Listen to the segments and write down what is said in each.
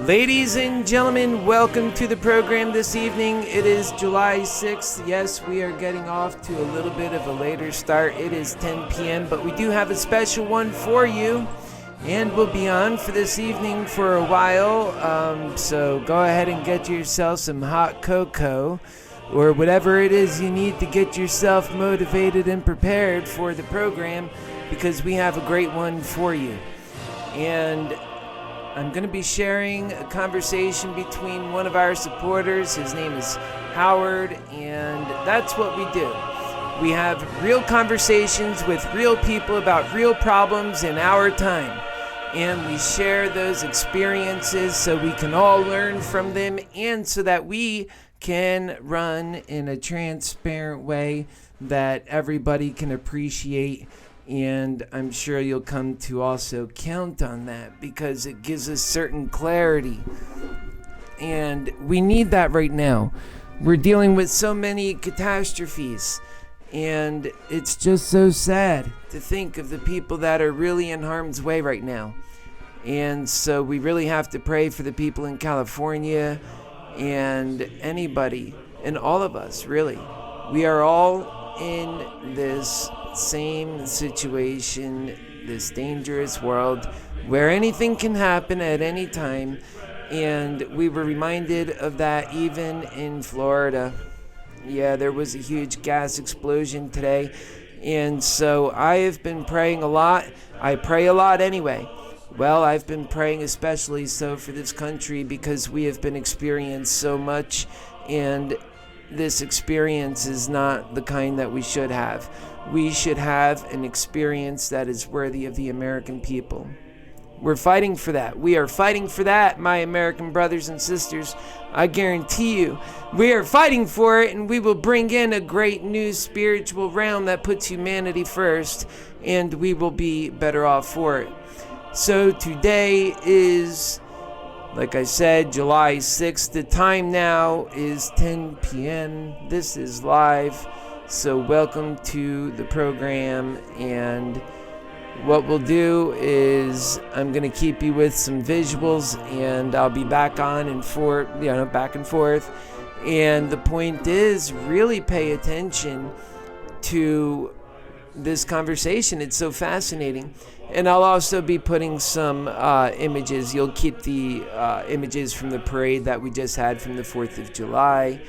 Ladies and gentlemen, welcome to the program this evening. It is July 6th. Yes, we are getting off to a little bit of a later start. It is 10 p.m., but we do have a special one for you. And we'll be on for this evening for a while. So go ahead and get yourself some hot cocoa or whatever it is you need to get yourself motivated and prepared for the program, because we have a great one for you. And I'm going to be sharing a conversation between one of our supporters. His name is Howard, and that's what we do. We have real conversations with real people about real problems in our time. And we share those experiences so we can all learn from them, and so that we can run in a transparent way that everybody can appreciate. And I'm sure you'll come to also count on that, because it gives us certain clarity. And we need that right now. We're dealing with so many catastrophes. And it's just so sad to think of the people that are really in harm's way right now. And so we really have to pray for the people in California and anybody and all of us, really. We are all in this same situation, this dangerous world where anything can happen at any time. And we were reminded of that even in Florida. Yeah, there was a huge gas explosion today. And so I have been praying a lot. I pray a lot anyway. Well, I've been praying especially so for this country, because we have been experiencing so much, and this experience is not the kind that we should have. We should have an experience that is worthy of the American people. We're fighting for that. We are fighting for that, my American brothers and sisters. I guarantee you, we are fighting for it, and we will bring in a great new spiritual realm that puts humanity first, and we will be better off for it. So today is, like I said, July 6th. The time now is 10 p.m. This is live. So welcome to the program. And what we'll do is I'm going to keep you with some visuals, and I'll be back on and forth, back and forth. And the point is, really pay attention to this conversation. It's so fascinating. And I'll also be putting some images. You'll keep the images from the parade that we just had from the 4th of July.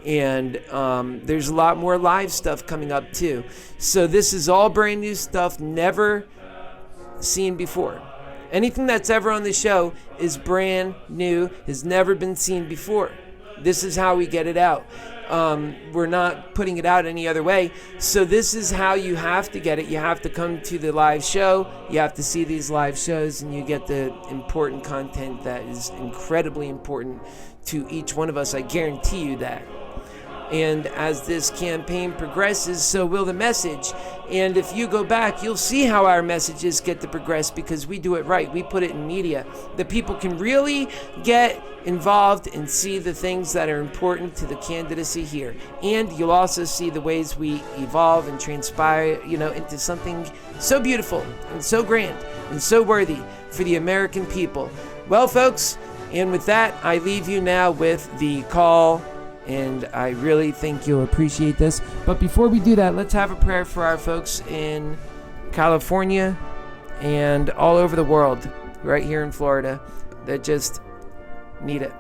And there's a lot more live stuff coming up too. So this is all brand new stuff, never seen before. Anything that's ever on the show is brand new, has never been seen before. This is how we get it out. We're not putting it out any other way. So this is how you have to get it. You have to come to the live show. You have to see these live shows, and you get the important content that is incredibly important to each one of us. I guarantee you that. And as this campaign progresses, so will the message. And if you go back, you'll see how our messages get to progress, because we do it right. We put it in media. The people can really get involved and see the things that are important to the candidacy here. And you'll also see the ways we evolve and transpire, into something so beautiful and so grand and so worthy for the American people. Well, folks, and with that, I leave you now with the call. And I really think you'll appreciate this. But before we do that, let's have a prayer for our folks in California and all over the world, right here in Florida, that just need it.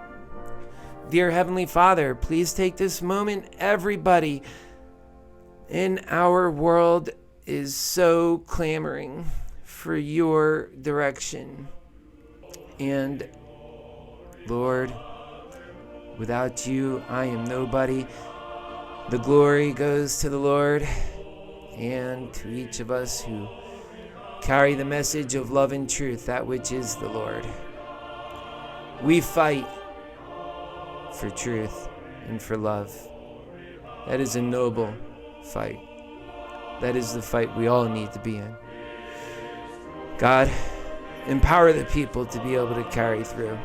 Dear Heavenly Father, please take this moment. Everybody in our world is so clamoring for your direction. And Lord, without you, I am nobody. The glory goes to the Lord and to each of us who carry the message of love and truth, that which is the Lord. We fight for truth and for love. That is a noble fight. That is the fight we all need to be in. God, empower the people to be able to carry through.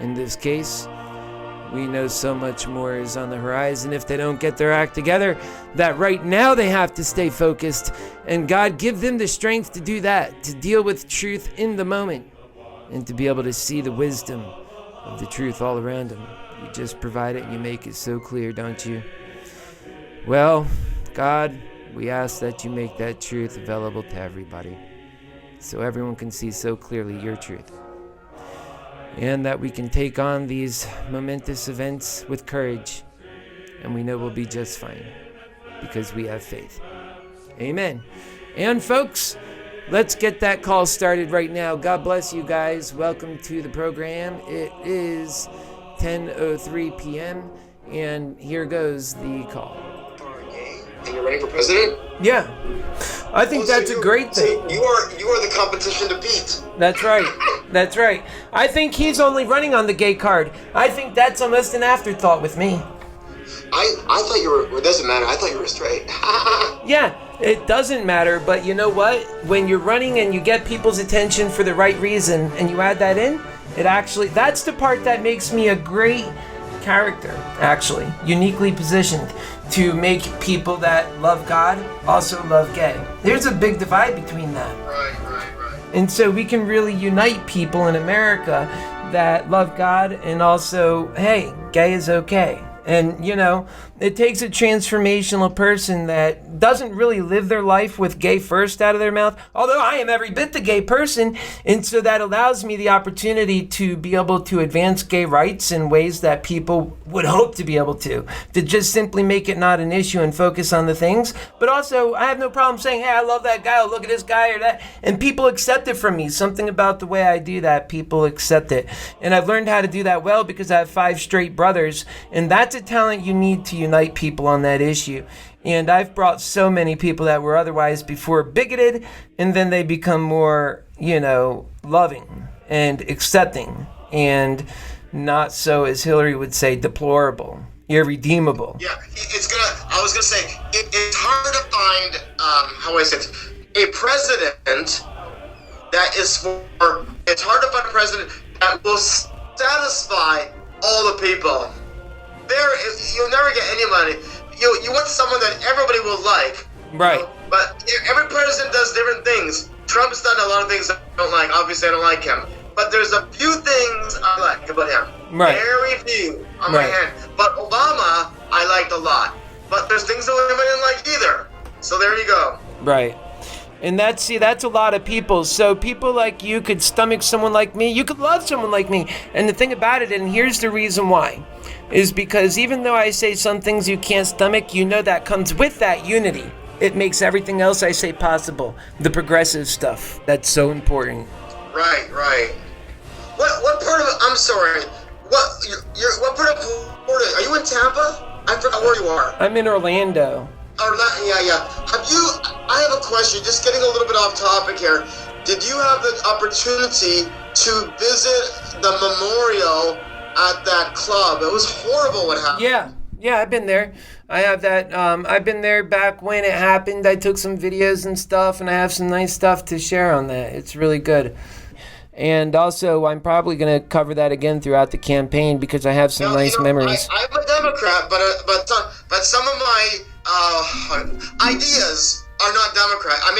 In this case, we know so much more is on the horizon if they don't get their act together, that right now they have to stay focused. And God, give them the strength to do that, to deal with truth in the moment, and to be able to see the wisdom of the truth all around them. You just provide it and you make it so clear, don't you? Well, God, we ask that you make that truth available to everybody, so everyone can see so clearly your truth, and that we can take on these momentous events with courage, and we know we'll be just fine because we have faith. Amen. And folks, let's get that call started right now. God bless you guys. Welcome to the program. It is 10:03 p.m. and here goes the call. And you're running for president? Yeah, I think that's a great thing. So you are the competition to beat. That's right. That's right. I think he's only running on the gay card. I think that's almost an afterthought with me. I thought you were. It doesn't matter. I thought you were straight. Yeah, it doesn't matter. But you know what? When you're running and you get people's attention for the right reason, and you add that in, that's the part that makes me a great character. Actually, uniquely positioned to make people that love God also love gay. There's a big divide between that. Right. And so we can really unite people in America that love God and also, hey, gay is okay. And, it takes a transformational person that doesn't really live their life with gay first out of their mouth, although I am every bit the gay person. And so that allows me the opportunity to be able to advance gay rights in ways that people would hope to be able to just simply make it not an issue and focus on the things. But also, I have no problem saying, hey, I love that guy, or look at this guy or that. And people accept it from me. Something about the way I do that, people accept it. And I've learned how to do that well because I have 5 straight brothers. And that's a talent you need to unite people on that issue. And I've brought so many people that were otherwise before bigoted, and then they become more, loving and accepting, and not so, as Hillary would say, deplorable, irredeemable. Yeah, I was gonna say, it's hard to find, a president that is it's hard to find a president that will satisfy all the people. You'll never get anybody. You want someone that everybody will like. Right. But every president does different things. Trump's done a lot of things I don't like. Obviously, I don't like him. But there's a few things I like about him. Right. Very few on my hand. But Obama, I liked a lot. But there's things that I didn't like either. So there you go. Right. And that's a lot of people. So people like you could stomach someone like me. You could love someone like me. And the thing about it, and here's the reason why, is because even though I say some things you can't stomach, that comes with that unity. It makes everything else I say possible. The progressive stuff. That's so important. Right. What part of, I'm sorry, what part of Florida, are you in Tampa? I forgot where you are. I'm in Orlando. Yeah. I have a question, just getting a little bit off topic here. Did you have the opportunity to visit the memorial at that club? It was horrible what happened. Yeah, I've been there. I have that. I've been there back when it happened. I took some videos and stuff, and I have some nice stuff to share on that. It's really good. And also, I'm probably going to cover that again throughout the campaign because I have some nice memories. I'm a Democrat, but some of my ideas are not Democrat. I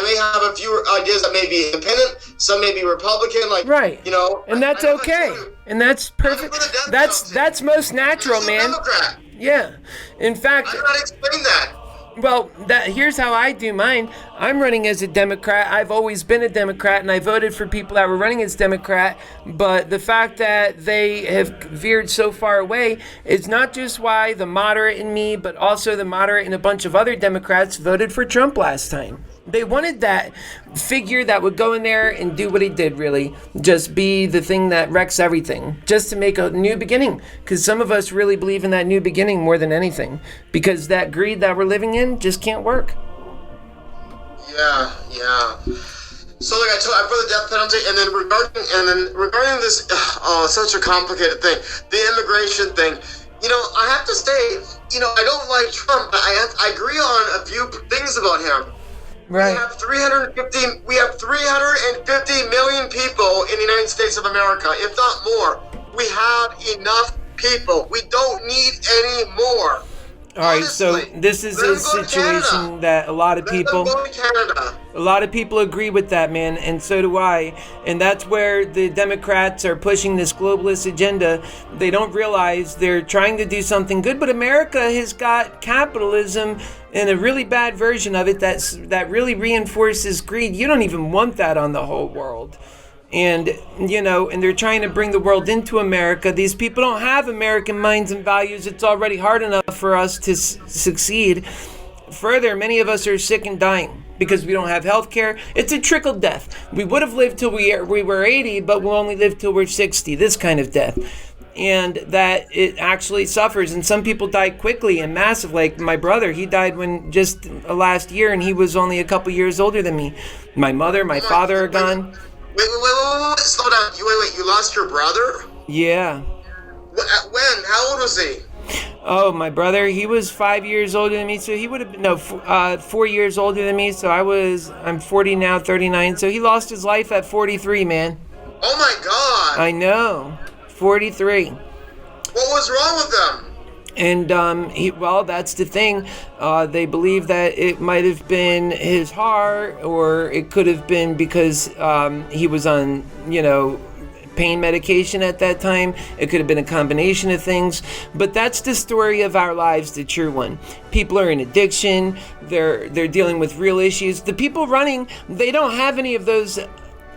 may have a few ideas that may be independent, some may be Republican, right. And that's okay. And that's perfect. That's most natural, man. Democrat. Yeah. In fact, I cannot explain that. Well, here's how I do mine. I'm running as a Democrat. I've always been a Democrat, and I voted for people that were running as Democrat. But the fact that they have veered so far away is not just why the moderate in me, but also the moderate in a bunch of other Democrats voted for Trump last time. They wanted that figure that would go in there and do what he did, really. Just be the thing that wrecks everything. Just to make a new beginning. Because some of us really believe in that new beginning more than anything. Because that greed that we're living in just can't work. Yeah. So like I put the death penalty, and then regarding this, such a complicated thing, the immigration thing. I have to say, I don't like Trump, but I agree on a few things about him. Right. We have 350 million people in the United States of America, if not more. We have enough people. We don't need any more. All right, so Honestly, this is let a him go to situation Canada. that a lot of Let them people go to Canada. A lot of people agree with that, man, and so do I. And that's where the Democrats are pushing this globalist agenda. They don't realize they're trying to do something good, but America has got capitalism and a really bad version of it that really reinforces greed. You don't even want that on the whole world. And, and they're trying to bring the world into America. These people don't have American minds and values. It's already hard enough for us to succeed. Further, many of us are sick and dying because we don't have health care. It's a trickle death. We would have lived till we were 80, but we'll only live till we're 60. This kind of death. And that it actually suffers. And some people die quickly and massive. Like my brother, he died when just last year, and he was only a couple years older than me. My mother, my father are gone. Wait, slow down. You lost your brother? Yeah. When? How old was he? Oh, my brother, he was 5 years older than me, so he would have been, 4 years older than me, so I'm 40 now, 39, so he lost his life at 43, man. Oh my God. I know, 43. What was wrong with him? And, that's the thing. They believe that it might have been his heart, or it could have been because he was on, pain medication at that time. It could have been a combination of things, but that's the story of our lives, the true one. People are in addiction. They're dealing with real issues. The people running, they don't have any of those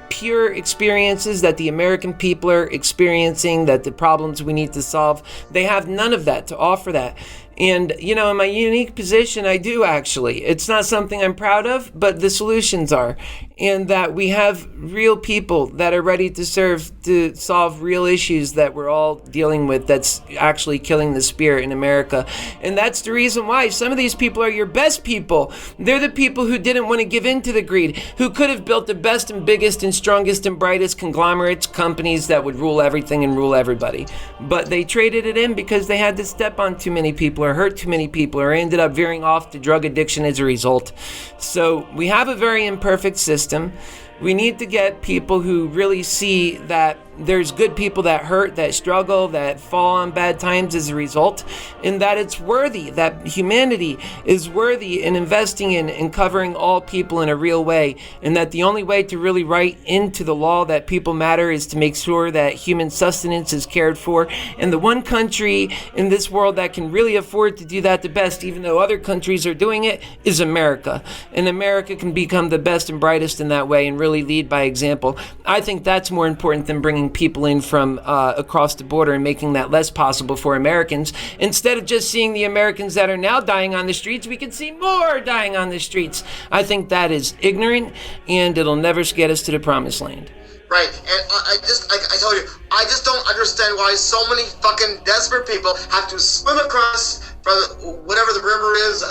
pure experiences that the American people are experiencing, that the problems we need to solve. They have none of that to offer that. And, in my unique position, I do actually. It's not something I'm proud of, but the solutions are. And that we have real people that are ready to serve, to solve real issues that we're all dealing with that's actually killing the spirit in America. And that's the reason why some of these people are your best people. They're the people who didn't want to give in to the greed, who could have built the best and biggest and strongest and brightest conglomerates, companies that would rule everything and rule everybody. But they traded it in because they had to step on too many people or hurt too many people or ended up veering off to drug addiction as a result. So we have a very imperfect system. We need to get people who really see that there's good people that hurt, that struggle, that fall on bad times as a result, and that it's worthy, that humanity is worthy in investing in and covering all people in a real way, and that the only way to really write into the law that people matter is to make sure that human sustenance is cared for. And the one country in this world that can really afford to do that the best, even though other countries are doing it, is America. And America can become the best and brightest in that way and really lead by example. I think that's more important than bringing people in from across the border and making that less possible for Americans. Instead of just seeing the Americans that are now dying on the streets, we can see more dying on the streets. I think that is ignorant, and it'll never get us to the promised land. Right, and I told you, I just don't understand why so many fucking desperate people have to swim across from whatever the river is,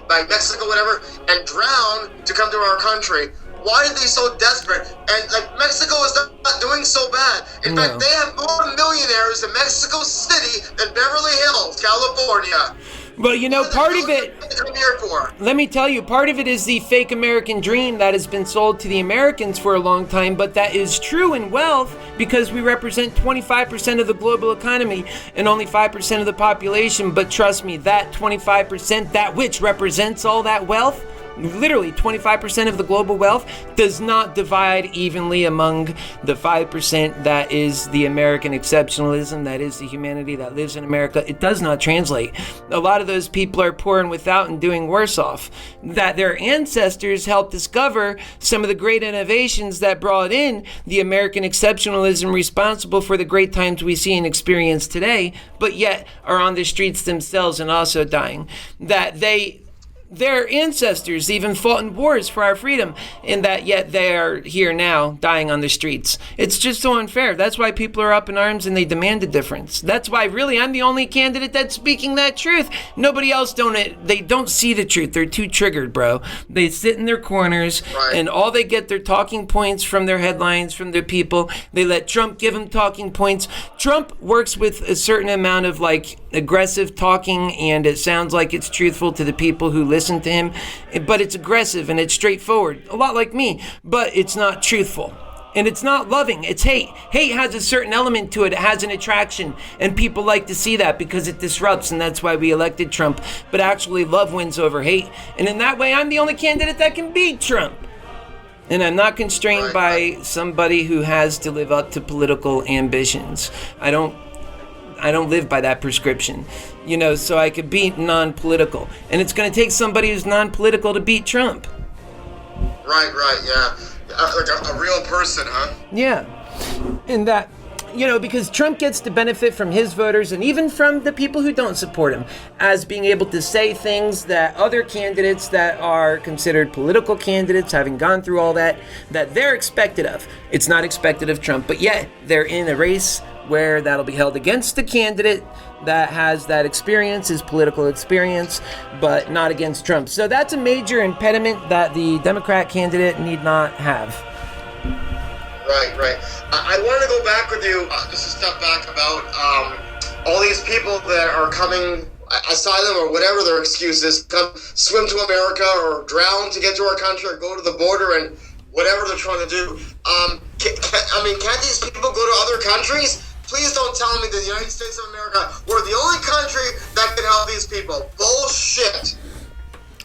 by Mexico, whatever, and drown to come to our country. Why are they so desperate? And Mexico is not doing so bad. In fact, they have more millionaires in Mexico City than Beverly Hills, California. Well, part of it, let me tell you, part of it is the fake American dream that has been sold to the Americans for a long time, but that is true in wealth because we represent 25% of the global economy and only 5% of the population. But trust me, that 25%, that which represents all that wealth, literally 25% of the global wealth, does not divide evenly among the 5% that is the American exceptionalism, that is the humanity that lives in America. It does not translate. A lot of those people are poor and without and doing worse off. That their ancestors helped discover some of the great innovations that brought in the American exceptionalism responsible for the great times we see and experience today, but yet are on the streets themselves and also dying. That their ancestors even fought in wars for our freedom, and that yet they are here now dying on the streets. It's just so unfair. That's why people are up in arms and they demand a difference. That's why really I'm the only candidate that's speaking that truth. Nobody else they don't see the truth. They're too triggered, bro. They sit in their corners, right, and all they get their talking points from their headlines, from their people. They let Trump give them talking points. Trump works with a certain amount of aggressive talking, and it sounds like it's truthful to the people who listen to him, but it's aggressive and it's straightforward, a lot like me, but it's not truthful. And it's not loving, it's hate. Hate has a certain element to it. It has an attraction. And people like to see that because it disrupts. And that's why we elected Trump. But actually, love wins over hate. And in that way, I'm the only candidate that can beat Trump. And I'm not constrained by somebody who has to live up to political ambitions. I don't live by that prescription. So I could beat non-political. And it's going to take somebody who's non-political to beat Trump. Right, yeah. Like a real person, huh? Yeah. And that, because Trump gets to benefit from his voters and even from the people who don't support him as being able to say things that other candidates that are considered political candidates, having gone through all that they're expected of. It's not expected of Trump, but yet they're in a race where that'll be held against the candidate that has that experience, his political experience, but not against Trump. So that's a major impediment that the Democrat candidate need not have. Right. I want to go back with you, just a step back about all these people that are coming asylum or whatever their excuse is, come swim to America or drown to get to our country or go to the border and whatever they're trying to do. Can't these people go to other countries? Please don't tell me that the United States of America, we're the only country that can help these people. Bullshit.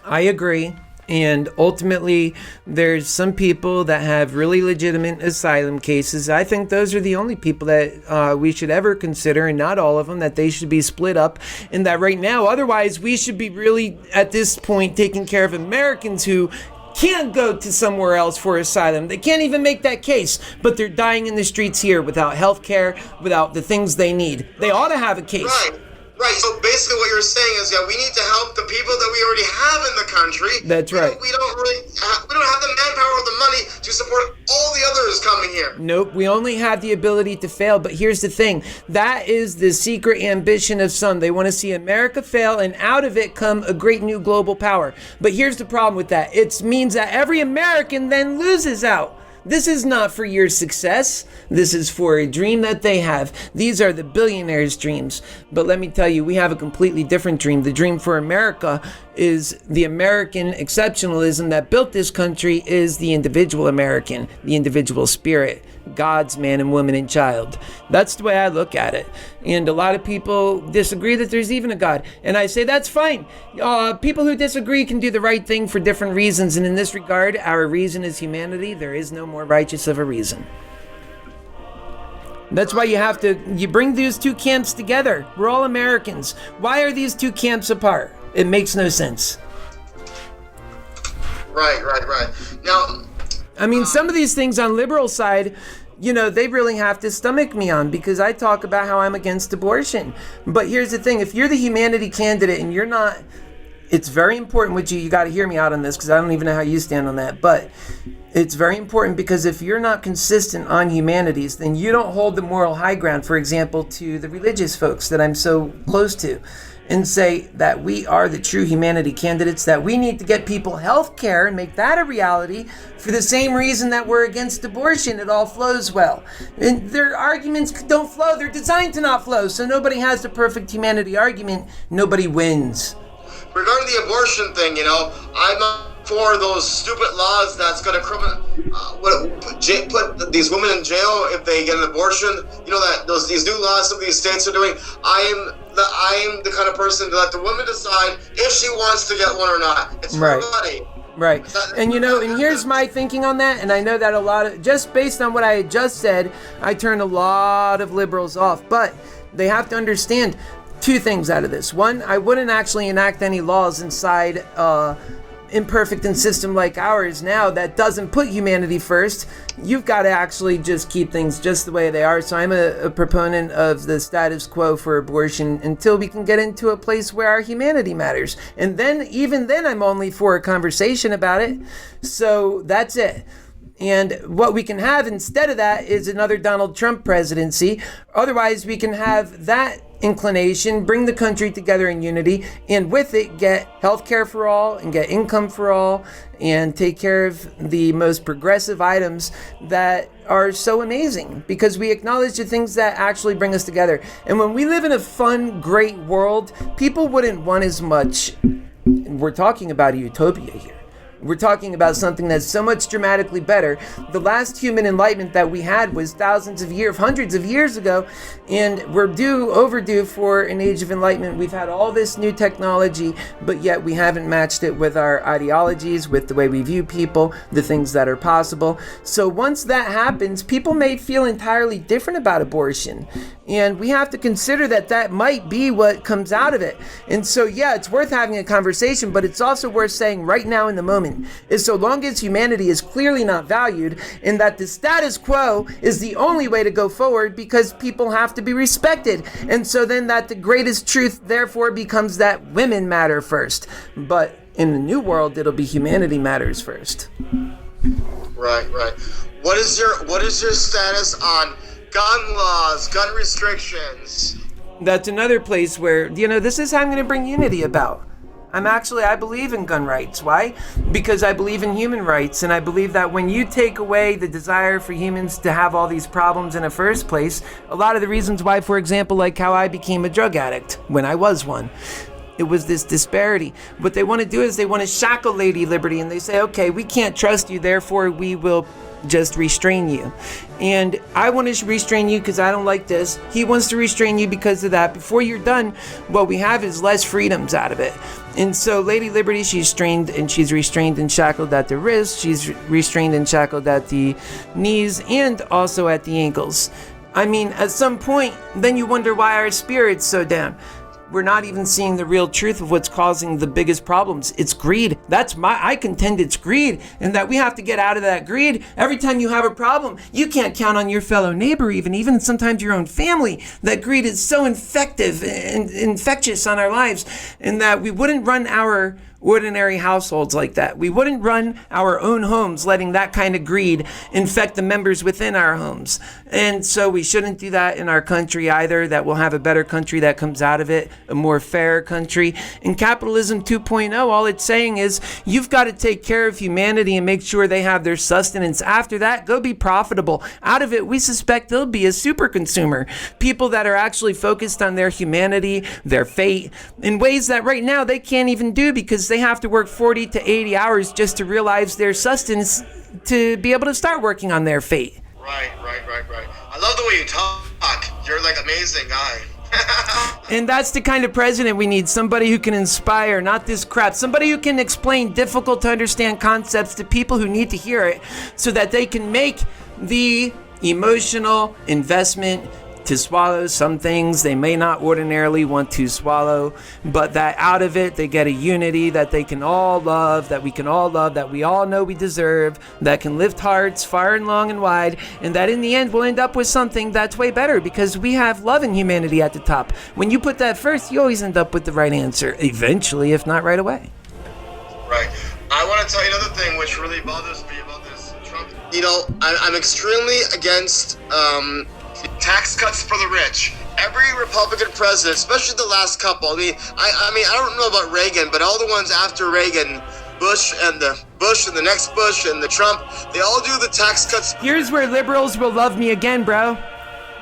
I agree. And ultimately, there's some people that have really legitimate asylum cases. I think those are the only people that we should ever consider, and not all of them, that they should be split up. And that right now, otherwise, we should be really, at this point, taking care of Americans who can't go to somewhere else for asylum. They can't even make that case, but they're dying in the streets here without health care, without the things they need. They ought to have a case. Right. So basically what you're saying is, we need to help the people that we already have in the country. That's right. We don't have the manpower or the money to support all the others coming here. Nope. We only have the ability to fail. But here's the thing. That is the secret ambition of some. They want to see America fail and out of it come a great new global power. But here's the problem with that. It means that every American then loses out. This is not for your success. This is for a dream that they have. These are the billionaires' dreams. But let me tell you, we have a completely different dream. The dream for America is the American exceptionalism that built this country is the individual American, the individual spirit, God's man and woman and child. That's the way I look at it. And a lot of people disagree that there's even a God. And I say that's fine. People who disagree can do the right thing for different reasons. And in this regard, our reason is humanity. There is no more righteous of a reason. That's why you bring these two camps together. We're all Americans. Why are these two camps apart? It makes no sense. Right. Now, some of these things on liberal side, they really have to stomach me on because I talk about how I'm against abortion. But here's the thing. If you're the humanity candidate and you're not, it's very important with you got to hear me out on this because I don't even know how you stand on that. But it's very important because if you're not consistent on humanities, then you don't hold the moral high ground, for example, to the religious folks that I'm so close to, and say that we are the true humanity candidates, that we need to get people health care and make that a reality for the same reason that we're against abortion. It all flows well. And their arguments don't flow. They're designed to not flow. So nobody has the perfect humanity argument. Nobody wins. Regarding the abortion thing, I'm not for those stupid laws that's going to put these women in jail if they get an abortion. These new laws some of these states are doing. I am the kind of person to let the woman decide if she wants to get one or not. It's her body. Right. And here's my thinking on that. And I know that just based on what I had just said, I turned a lot of liberals off. But they have to understand two things out of this. One, I wouldn't actually enact any laws inside imperfect and system like ours now that doesn't put humanity first. You've got to actually just keep things just the way they are. So I'm a proponent of the status quo for abortion until we can get into a place where our humanity matters. And then, even then, I'm only for a conversation about it. So that's it. And what we can have instead of that is another Donald Trump presidency. Otherwise, we can have that inclination, bring the country together in unity, and with it, get health care for all and get income for all and take care of the most progressive items that are so amazing because we acknowledge the things that actually bring us together. And when we live in a fun, great world, people wouldn't want as much. We're talking about a utopia here. We're talking about something that's so much dramatically better. The last human enlightenment that we had was hundreds of years ago, and we're overdue for an age of enlightenment. We've had all this new technology, but yet we haven't matched it with our ideologies, with the way we view people, the things that are possible. So once that happens, people may feel entirely different about abortion. And we have to consider that might be what comes out of it. And so, yeah, it's worth having a conversation, but it's also worth saying right now in the moment is so long as humanity is clearly not valued, and that the status quo is the only way to go forward because people have to be respected. And so then that the greatest truth therefore becomes that women matter first. But in the new world, it'll be humanity matters first. Right. What is your status on gun laws, gun restrictions? That's another place where, this is how I'm going to bring unity about. I believe in gun rights. Why? Because I believe in human rights, and I believe that when you take away the desire for humans to have all these problems in the first place, a lot of the reasons why, for example, like how I became a drug addict when I was one, it was this disparity. What they want to do is they want to shackle Lady Liberty, and they say, okay, we can't trust you, therefore we will just restrain you. And I want to restrain you because I don't like this. He wants to restrain you because of that. Before you're done, what we have is less freedoms out of it. And so Lady Liberty, she's restrained and shackled at the wrists. She's restrained and shackled at the knees and also at the ankles. I mean, at some point, then you wonder why our spirit's so down. We're not even seeing the real truth of what's causing the biggest problems. It's greed. I contend it's greed, and that we have to get out of that greed. Every time you have a problem, you can't count on your fellow neighbor, even sometimes your own family. That greed is so infective and infectious on our lives, and that we wouldn't run our ordinary households like that. We wouldn't run our own homes letting that kind of greed infect the members within our homes. And so we shouldn't do that in our country either, that we'll have a better country that comes out of it, a more fair country. In Capitalism 2.0, all it's saying is you've got to take care of humanity and make sure they have their sustenance. After that, go be profitable. Out of it, we suspect they'll be a super consumer. People that are actually focused on their humanity, their fate, in ways that right now they can't even do because they have to work 40 to 80 hours just to realize their sustenance to be able to start working on their fate. Right. I love the way you talk. You're like amazing guy. And that's the kind of president we need. Somebody who can inspire, not this crap. Somebody who can explain difficult to understand concepts to people who need to hear it so that they can make the emotional investment to swallow some things they may not ordinarily want to swallow, but that out of it they get a unity that they can all love, that we can all love, that we all know we deserve, that can lift hearts far and long and wide, and that in the end we'll end up with something that's way better because we have love and humanity at the top. When you put that first, you always end up with the right answer, eventually, if not right away. Right. I want to tell you another thing which really bothers me about this Trump. I'm extremely against tax cuts for the rich. Every Republican president, especially the last couple. I mean, I don't know about Reagan, but all the ones after Reagan, Bush and the next Bush and the Trump, they all do the tax cuts. Here's where liberals will love me again, bro.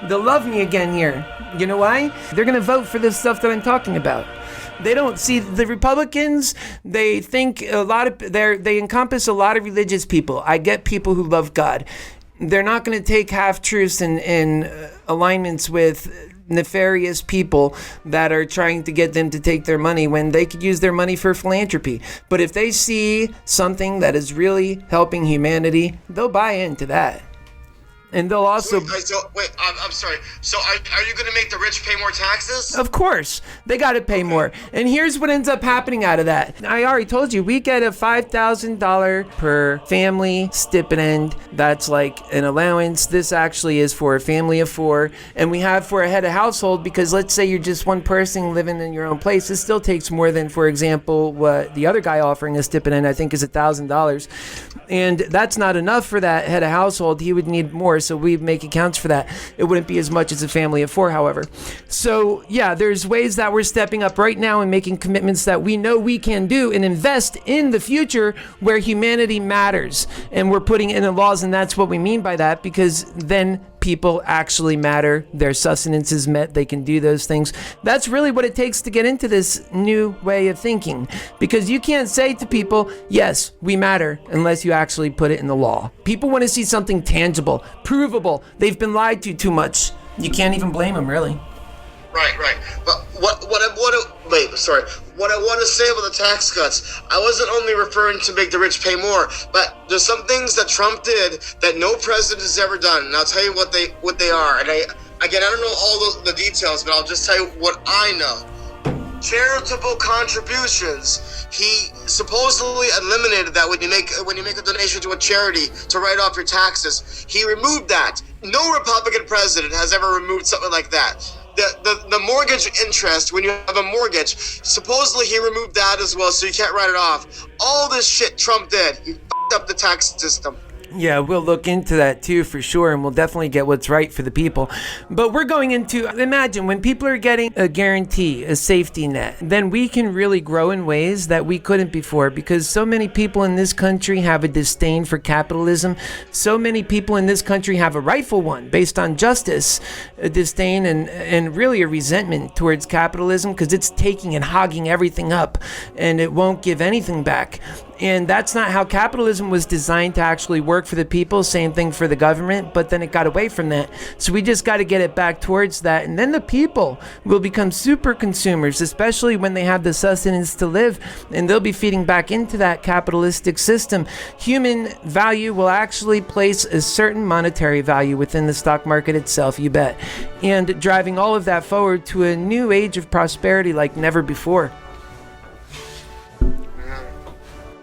They'll love me again here. You know why? They're gonna vote for this stuff that I'm talking about. They don't see the Republicans. They think they encompass a lot of religious people. I get people who love God. They're not going to take half-truths and alignments with nefarious people that are trying to get them to take their money when they could use their money for philanthropy. But if they see something that is really helping humanity, they'll buy into that. And they'll also... I'm sorry. So are you going to make the rich pay more taxes? Of course. They got to pay more. And here's what ends up happening out of that. I already told you, we get a $5,000 per family stipend. That's like an allowance. This actually is for a family of 4. And we have for a head of household, because let's say you're just one person living in your own place. It still takes more than, for example, what the other guy offering a stipend, I think, is $1,000. And that's not enough for that head of household. He would need more. So we make accounts for that. It wouldn't be as much as a family of 4, however. So yeah, there's ways that we're stepping up right now and making commitments that we know we can do and invest in the future where humanity matters. And we're putting in the laws, and that's what we mean by that, because then people actually matter, their sustenance is met, they can do those things. That's really what it takes to get into this new way of thinking, because you can't say to people, yes, we matter, unless you actually put it in the law. People want to see something tangible, provable. They've been lied to too much. You can't even blame them, really. Right. But what I want to say about the tax cuts, I wasn't only referring to make the rich pay more, but there's some things that Trump did that no president has ever done, and I'll tell you what they are. And I don't know all the details, but I'll just tell you what I know. Charitable contributions. He supposedly eliminated that when you make a donation to a charity to write off your taxes. He removed that. No Republican president has ever removed something like that. The mortgage interest, when you have a mortgage, supposedly he removed that as well, so you can't write it off. All this shit Trump did. He fucked up the tax system. Yeah, we'll look into that too, for sure, and we'll definitely get what's right for the people. But we're going into, imagine when people are getting a guarantee, a safety net, then we can really grow in ways that we couldn't before, because so many people in this country have a disdain for capitalism. So many people in this country have a rightful one based on justice, a disdain and really a resentment towards capitalism, because it's taking and hogging everything up and it won't give anything back. And that's not how capitalism was designed to actually work for the people. Same thing for the government, but then it got away from that. So we just got to get it back towards that. And then the people will become super consumers, especially when they have the sustenance to live, and they'll be feeding back into that capitalistic system. Human value will actually place a certain monetary value within the stock market itself, you bet. And driving all of that forward to a new age of prosperity like never before.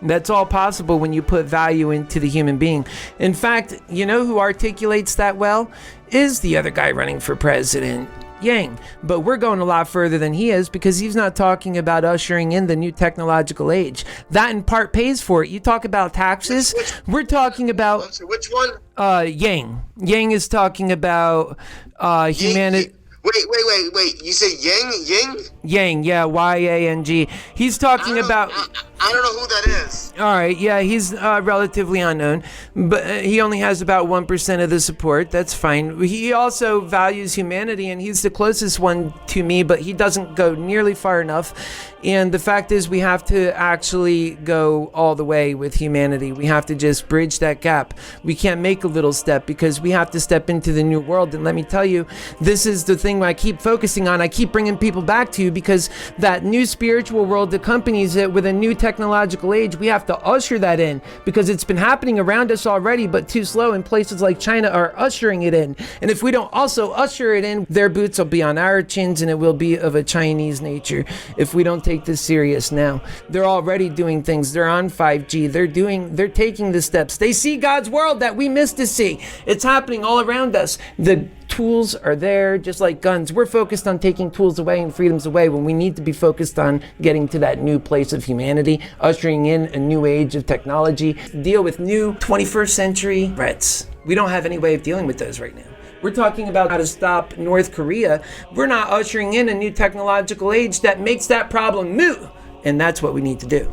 That's all possible when you put value into the human being. In fact, you know who articulates that well? Is the other guy running for president, Yang. But we're going a lot further than he is, because he's not talking about ushering in the new technological age. That in part pays for it. You talk about taxes, we're talking about... Which one? Yang. Yang is talking about humanity... Wait. You say Yang? Yang, yeah, Y-A-N-G. He's talking about... I don't know who that is. All right, yeah, he's relatively unknown, but he only has about 1% of the support. That's fine. He also values humanity, and he's the closest one to me, but he doesn't go nearly far enough. And the fact is, we have to actually go all the way with humanity. We have to just bridge that gap. We can't make a little step, because we have to step into the new world. And let me tell you, this is the thing I keep focusing on. I keep bringing people back to, because that new spiritual world accompanies it with a new technological age. We have to usher that in, because it's been happening around us already, but too slow, and places like China are ushering it in. And if we don't also usher it in, their boots will be on our chins, and it will be of a Chinese nature if we don't take this serious now. They're already doing things. They're on 5G. They're taking the steps. They see God's world that we missed to see. It's happening all around us. The tools are there, just like guns. We're focused on taking tools away and freedoms away, when we need to be focused on getting to that new place of humanity, ushering in a new age of technology, deal with new 21st century threats. We don't have any way of dealing with those right now. We're talking about how to stop North Korea. We're not ushering in a new technological age that makes that problem moot. And that's what we need to do.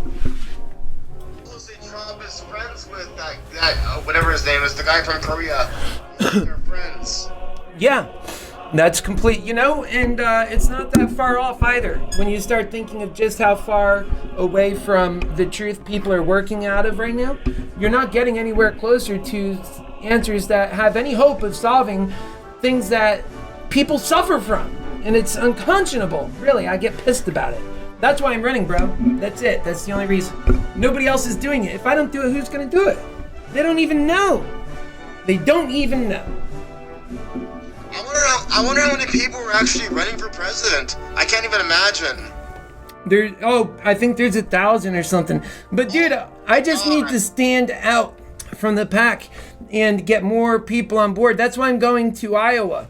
Trump is friends with that whatever his name is, the guy from Korea. They're friends. Yeah, that's complete, and it's not that far off either. When you start thinking of just how far away from the truth people are working out of right now, you're not getting anywhere closer to answers that have any hope of solving things that people suffer from. And it's unconscionable. Really, I get pissed about it. That's why I'm running, bro. That's it. That's the only reason. Nobody else is doing it. If I don't do it, who's going to do it? They don't even know. They don't even know. I wonder how many people are actually running for president. I can't even imagine. I think there's 1,000 or something. But dude, I just need to stand out from the pack and get more people on board. That's why I'm going to Iowa.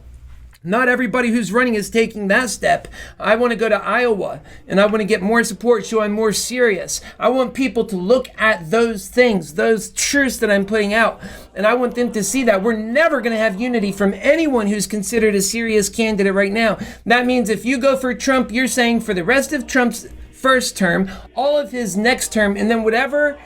Not everybody who's running is taking that step. I want to go to Iowa, and I want to get more support, so I'm more serious. I want people to look at those things, those truths that I'm putting out, and I want them to see that we're never going to have unity from anyone who's considered a serious candidate right now. That means if you go for Trump, you're saying for the rest of Trump's first term, all of his next term, and then whatever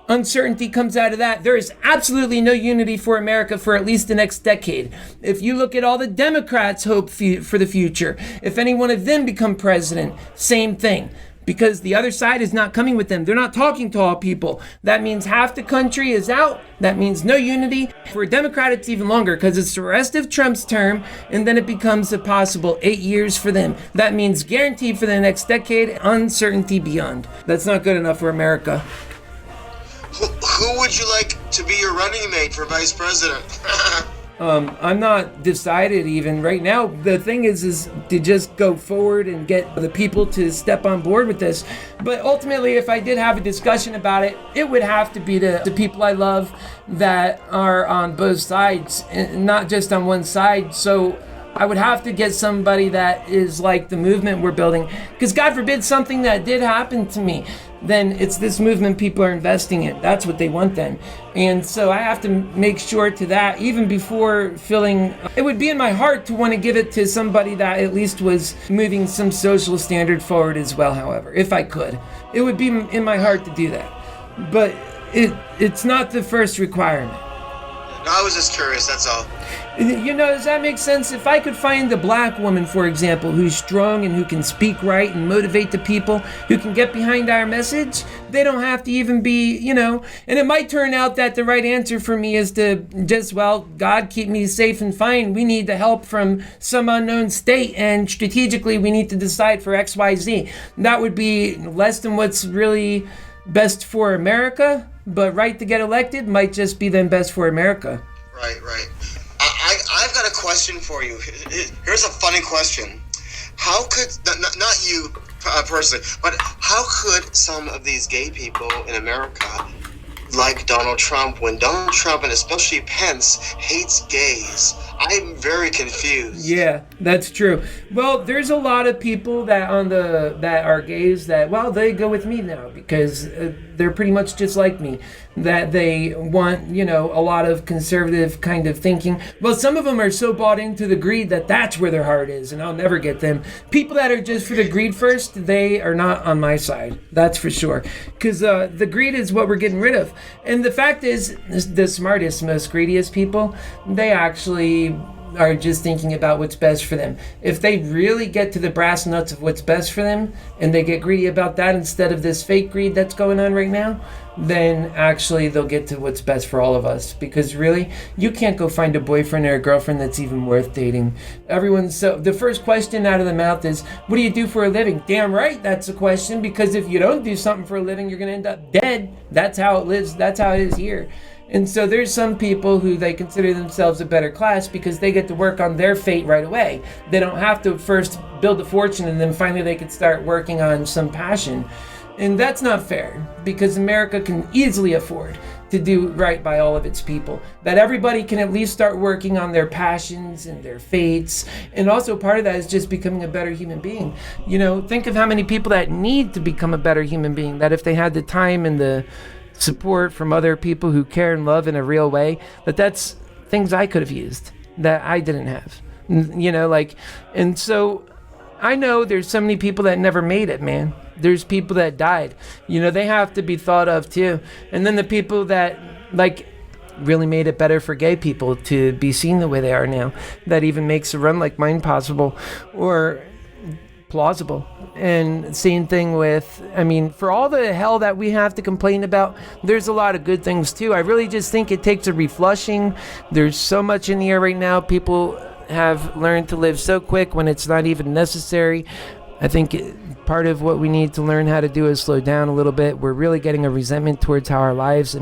uncertainty comes out of that. There is absolutely no unity for America for at least the next decade. If you look at all the Democrats' hope for the future, if any one of them become president, same thing. Because the other side is not coming with them. They're not talking to all people. That means half the country is out. That means no unity. For a Democrat, it's even longer because it's the rest of Trump's term, and then it becomes a possible 8 years for them. That means guaranteed for the next decade, uncertainty beyond. That's not good enough for America. Who would you like to be your running mate for vice president? I'm not decided even right now. The thing is to just go forward and get the people to step on board with this. But ultimately, if I did have a discussion about it, it would have to be the people I love that are on both sides, and not just on one side. So I would have to get somebody that is like the movement we're building. Because God forbid something that did happen to me, then it's this movement people are investing in. That's what they want then. And so I have to make sure to that, even before feeling, it would be in my heart to want to give it to somebody that at least was moving some social standard forward as well, however, if I could. It would be in my heart to do that. But it's not the first requirement. No, I was just curious, that's all. You know, does that make sense? If I could find a black woman, for example, who's strong and who can speak right and motivate the people, who can get behind our message, they don't have to even be, and it might turn out that the right answer for me is to just, God keep me safe and fine. We need the help from some unknown state, and strategically we need to decide for XYZ. That would be less than what's really best for America, but right to get elected might just be then best for America. Right. I've got a question for you. Here's a funny question. How could, not you personally, but how could some of these gay people in America like Donald Trump when Donald Trump, and especially Pence, hates gays? I'm very confused. Yeah, that's true. Well, there's a lot of people that are gays that, they go with me now because they're pretty much just like me. That they want, a lot of conservative kind of thinking. Well, some of them are so bought into the greed that that's where their heart is, and I'll never get them. People that are just for the greed first, they are not on my side. That's for sure. Because the greed is what we're getting rid of. And the fact is, the smartest, most greediest people, they actually are just thinking about what's best for them. If they really get to the brass nuts of what's best for them, and they get greedy about that instead of this fake greed that's going on right now, then actually they'll get to what's best for all of us. Because really, you can't go find a boyfriend or a girlfriend that's even worth dating. The first question out of the mouth is, what do you do for a living? Damn right, that's the question, because if you don't do something for a living, you're going to end up dead. That's how it lives. That's how it is here. And so there's some people who they consider themselves a better class because they get to work on their fate right away. They don't have to first build a fortune and then finally they can start working on some passion. And that's not fair, because America can easily afford to do right by all of its people. That everybody can at least start working on their passions and their fates. And also part of that is just becoming a better human being. Think of how many people that need to become a better human being, that if they had the time and the support from other people who care and love in a real way, that's things I could have used that I didn't have. And so I know there's so many people that never made it, man. There's people that died. They have to be thought of too. And then the people that really made it better for gay people to be seen the way they are now, that even makes a run like mine possible or plausible. And same thing with, for all the hell that we have to complain about, there's a lot of good things too. I really just think it takes a reflushing. There's so much in the air right now. People have learned to live so quick when it's not even necessary. I think part of what we need to learn how to do is slow down a little bit. We're really getting a resentment towards how our lives,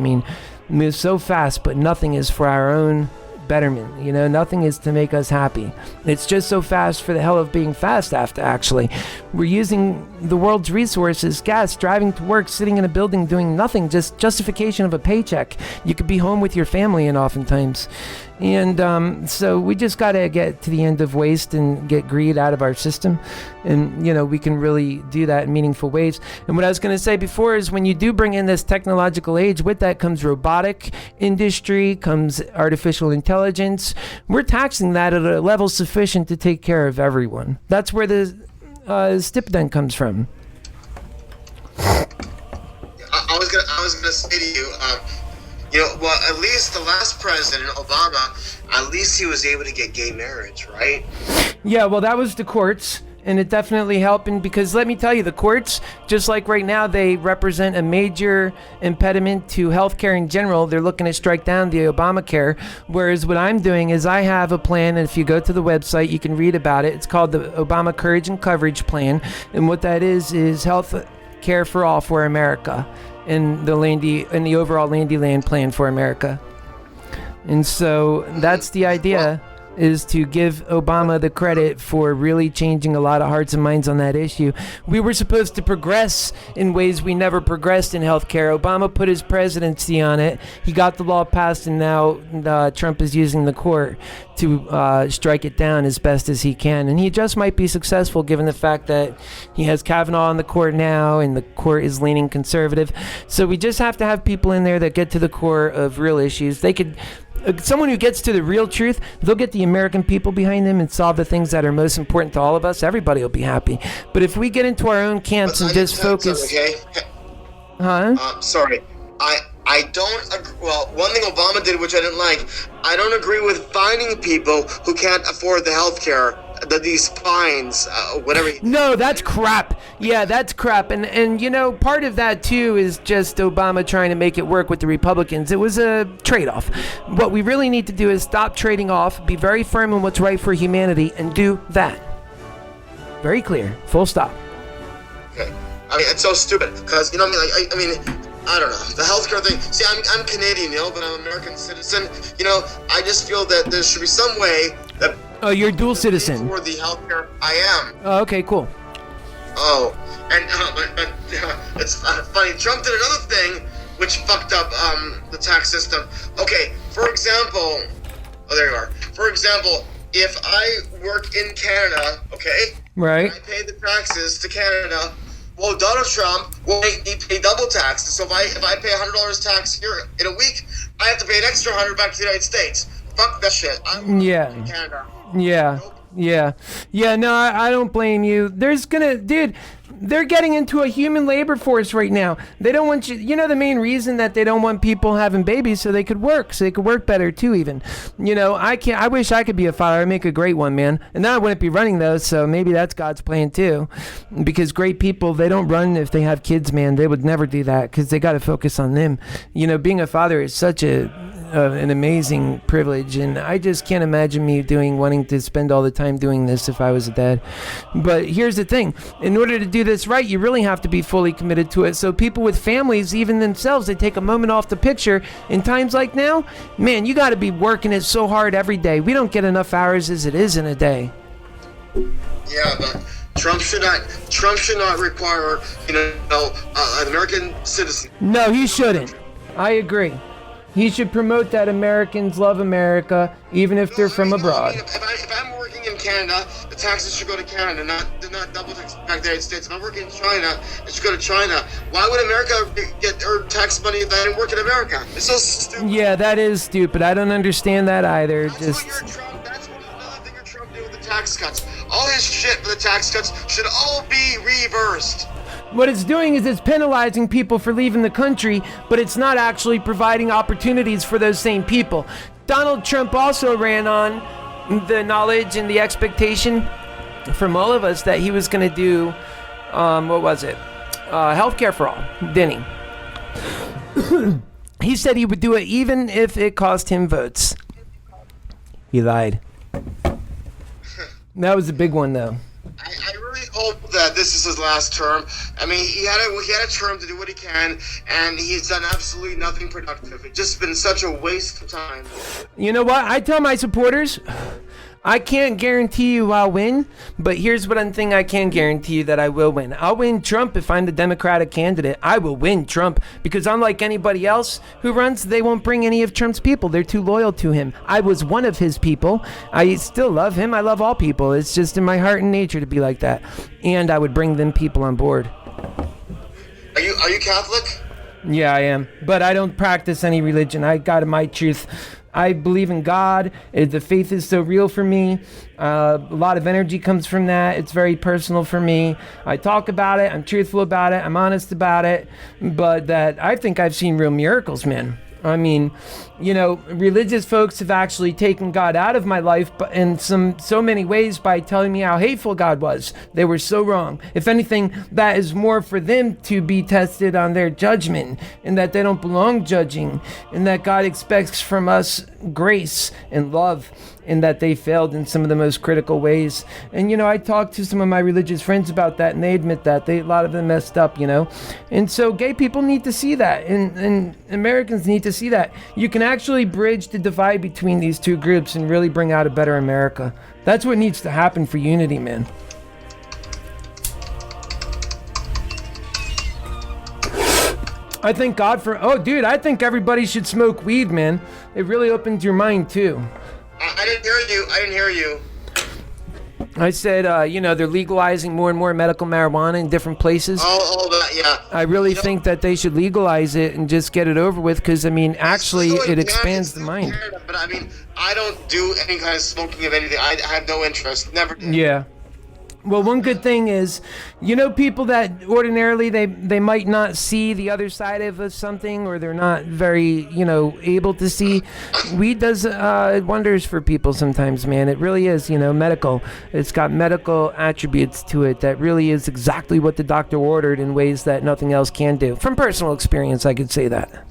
move so fast, but nothing is for our own betterment. Nothing is to make us happy. It's just so fast for the hell of being fast. Actually, we're using the world's resources, gas, driving to work, sitting in a building doing nothing, just justification of a paycheck. You could be home with your family, and oftentimes. And so we just got to get to the end of waste and get greed out of our system. And, we can really do that in meaningful ways. And what I was going to say before is when you do bring in this technological age, with that comes robotic industry, comes artificial intelligence. We're taxing that at a level sufficient to take care of everyone. That's where the stipend comes from. I was gonna say to you, Well, at least the last president, Obama, at least he was able to get gay marriage, right? Yeah, well, that was the courts, and it definitely helped. And because let me tell you, the courts, just like right now, they represent a major impediment to healthcare in general. They're looking to strike down the Obamacare. Whereas what I'm doing is I have a plan, and if you go to the website, you can read about it. It's called the Obama Courage and Coverage Plan, and what that is health care for all for America, and the overall Landy Land plan for America. And so that's the idea, is to give Obama the credit for really changing a lot of hearts and minds on that issue. We were supposed to progress in ways we never progressed in healthcare. Obama put his presidency on it. He got the law passed, and now Trump is using the court to strike it down as best as he can. And he just might be successful given the fact that he has Kavanaugh on the court now, and the court is leaning conservative. So we just have to have people in there that get to the core of real issues. They could... someone who gets to the real truth, they'll get the American people behind them and solve the things that are most important to all of us. Everybody will be happy. But if we get into our own camps and just focus... Okay? Sorry. I don't agree. Well, one thing Obama did, which I didn't like, I don't agree with finding people who can't afford the health care. These fines, whatever. No, that's crap. Yeah, that's crap. And part of that, too, is just Obama trying to make it work with the Republicans. It was a trade-off. What we really need to do is stop trading off, be very firm in what's right for humanity, and do that. Very clear. Full stop. Okay. I mean, it's so stupid, because, I don't know. The healthcare thing. See, I'm Canadian, but I'm an American citizen. I just feel that there should be some way that... Oh, you're a dual citizen. For the healthcare, I am. Oh, okay, cool. Oh, and it's funny. Trump did another thing which fucked up the tax system. Okay, for example, oh, there you are. For example, if I work in Canada, okay, right, I pay the taxes to Canada. Well, Donald Trump will make me pay double tax. So if I pay $100 tax here in a week, I have to pay an extra $100 back to the United States. Fuck that shit. I'm in Canada. Yeah. Nope. Yeah, no, I don't blame you. Dude, they're getting into a human labor force right now. They don't want you, the main reason that they don't want people having babies so they could work better too even. I wish I could be a father. I'd make a great one, man. And then I wouldn't be running those, so maybe that's God's plan too. Because great people, they don't run if they have kids, man. They would never do that because they got to focus on them. Being a father is such an amazing privilege, and I just can't imagine me wanting to spend all the time doing this if I was a dad. But here's the thing, in order to do this right, you really have to be fully committed to it. So people with families, even themselves, they take a moment off the picture. In times like now, man, you got to be working it so hard every day. We don't get enough hours as it is in a day. Yeah, but Trump should not require an American citizen. No, he shouldn't. I agree. He should promote that Americans love America, even if they're from abroad. If I'm working in Canada, the taxes should go to Canada, not double tax back to the United States. If I'm working in China, it should go to China. Why would America get tax money if I didn't work in America? It's so stupid. Yeah, that is stupid. I don't understand that either. That's another thing your Trump did with the tax cuts. All his shit for the tax cuts should all be reversed. What it's doing is it's penalizing people for leaving the country, but it's not actually providing opportunities for those same people. Donald Trump also ran on the knowledge and the expectation from all of us that he was going to do, healthcare for all, didn't he? He said he would do it even if it cost him votes. He lied. That was a big one, though. I really hope that this is his last term. I mean, he had a term to do what he can, and he's done absolutely nothing productive. It's just been such a waste of time. You know what? I tell my supporters, I can't guarantee you I'll win, but here's one thing I can guarantee you that I will win. I'll win Trump if I'm the Democratic candidate. I will win Trump because unlike anybody else who runs, they won't bring any of Trump's people. They're too loyal to him. I was one of his people. I still love him. I love all people. It's just in my heart and nature to be like that. And I would bring them people on board. Are you Catholic? Yeah, I am. But I don't practice any religion. I got my truth. I believe in God. The faith is so real for me. A lot of energy comes from that. It's very personal for me. I talk about it. I'm truthful about it. I'm honest about it. But I think I've seen real miracles, man. I mean, religious folks have actually taken God out of my life, but in so many ways by telling me how hateful God was. They were so wrong. If anything, that is more for them to be tested on their judgment, and that they don't belong judging, and that God expects from us grace and love, and that they failed in some of the most critical ways. And I talked to some of my religious friends about that, and they admit that a lot of them messed up. And so gay people need to see that, and Americans need to see that. You can actually bridge the divide between these two groups and really bring out a better America. That's what needs to happen for unity, man. I thank God for, I think everybody should smoke weed, man. It really opens your mind too. I didn't hear you. I said, they're legalizing more and more medical marijuana in different places. Oh, that, yeah. I really think that they should legalize it and just get it over with, because, actually, it expands the mind. But, I don't do any kind of smoking of anything. I have no interest. Never did. Yeah. Well, one good thing is, people that ordinarily they might not see the other side of something, or they're not very, able to see. Weed does wonders for people sometimes, man. It really is, medical. It's got medical attributes to it that really is exactly what the doctor ordered in ways that nothing else can do. From personal experience, I could say that.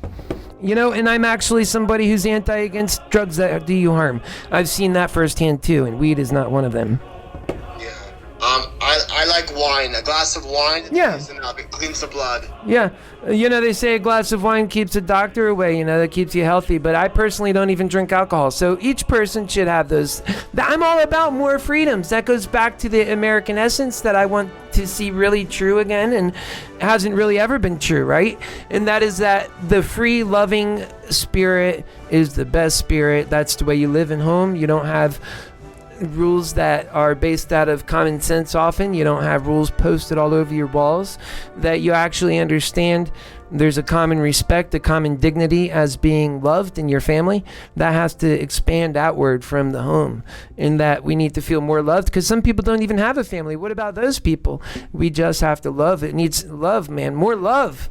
And I'm actually somebody who's against drugs that do you harm. I've seen that firsthand too, and weed is not one of them. I like wine. A glass of wine. Yeah. It cleans the blood. Yeah. They say a glass of wine keeps a doctor away, that keeps you healthy. But I personally don't even drink alcohol. So each person should have those. I'm all about more freedoms. That goes back to the American essence that I want to see really true again, and hasn't really ever been true, right? And that is that the free, loving spirit is the best spirit. That's the way you live in home. You don't have rules that are based out of common sense often. You don't have rules posted all over your walls. That you actually understand there's a common respect, a common dignity as being loved in your family. That has to expand outward from the home, and that we need to feel more loved, because some people don't even have a family. What about those people? We just have to love. It needs love, man. More love.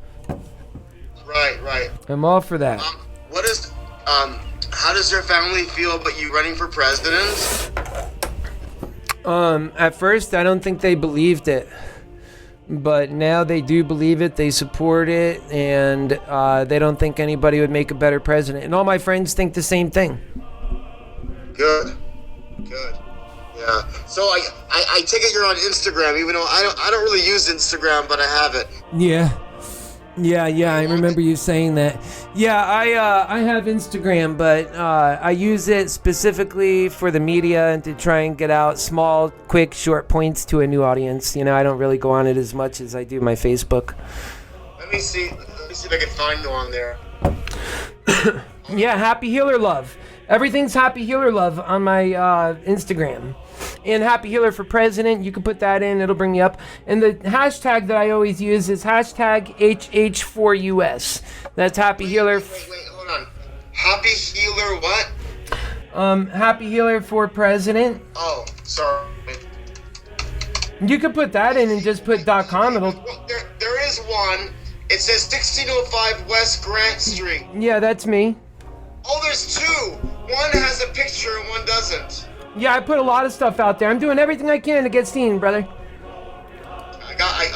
Right. I'm all for that. How does your family feel about you running for president? At first, I don't think they believed it, but now they do believe it. They support it, and they don't think anybody would make a better president. And all my friends think the same thing. Good. Yeah. So I take it you're on Instagram, even though I don't really use Instagram, but I have it. Yeah, I remember you saying that. Yeah, I have Instagram, but I use it specifically for the media and to try and get out small, quick, short points to a new audience. I don't really go on it as much as I do my Facebook. Let me see if I can find you on there. Yeah, Happy Healer Love. Everything's Happy Healer Love on my Instagram. And Happy Healer for President, you can put that in, it'll bring you up. And the hashtag that I always use is hashtag HH4US. That's Happy Healer. Wait, hold on. Happy Healer what? Happy Healer for President. Oh, sorry. You could put that in and just put .com. It'll. There is one. It says 1605 West Grant Street. Yeah, that's me. Oh, there's two. One has a picture and one doesn't. Yeah, I put a lot of stuff out there. I'm doing everything I can to get seen, brother.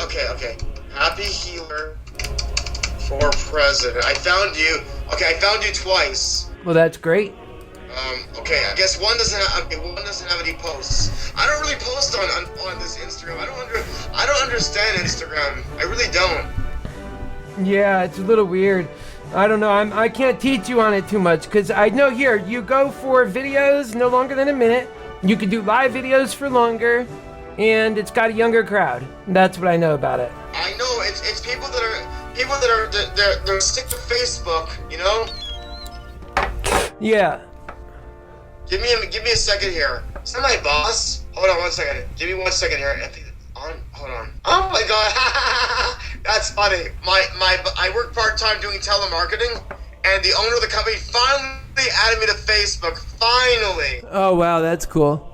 Okay. Happy Healer for President. I found you. Okay, I found you twice. Well, that's great. Okay, I guess one doesn't have any posts. I don't really post on this Instagram. I don't understand Instagram. I really don't. Yeah, it's a little weird. I don't know. I can't teach you on it too much, because I know here you go for videos no longer than a minute. You can do live videos for longer, and it's got a younger crowd. That's what I know about it. I know it's people that are they're sick of Facebook, Yeah. Give me a second here. Is that my boss? Hold on 1 second. Give me 1 second here. Hold on. Oh my god, that's funny. I work part-time doing telemarketing, and the owner of the company finally added me to Facebook. Finally. Oh wow, that's cool.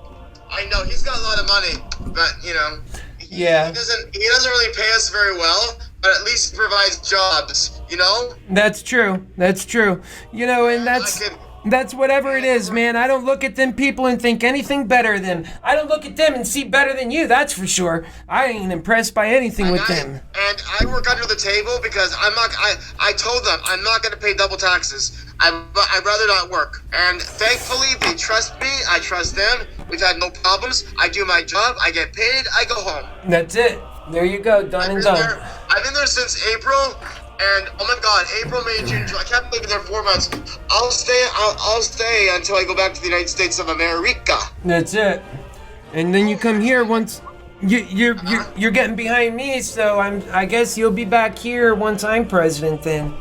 I know he's got a lot of money, but yeah, he doesn't really pay us very well, but at least he provides jobs. You know? That's true. That's true. You know, and that's whatever it is, man. I don't look at them people and think anything better than them. I don't look at them and see better than you, that's for sure. I ain't impressed by anything with them. And I work under the table because I told them I'm not going to pay double taxes. I'd rather not work. And thankfully, they trust me. I trust them. We've had no problems. I do my job. I get paid. I go home. That's it. There you go. Done and done. I've been there since April. And oh my God, April, May, June, July. I can't believe there 4 months. I'll stay until I go back to the United States of America. That's it. And then you come here once you're getting behind me. So I guess you'll be back here once I'm president. Then.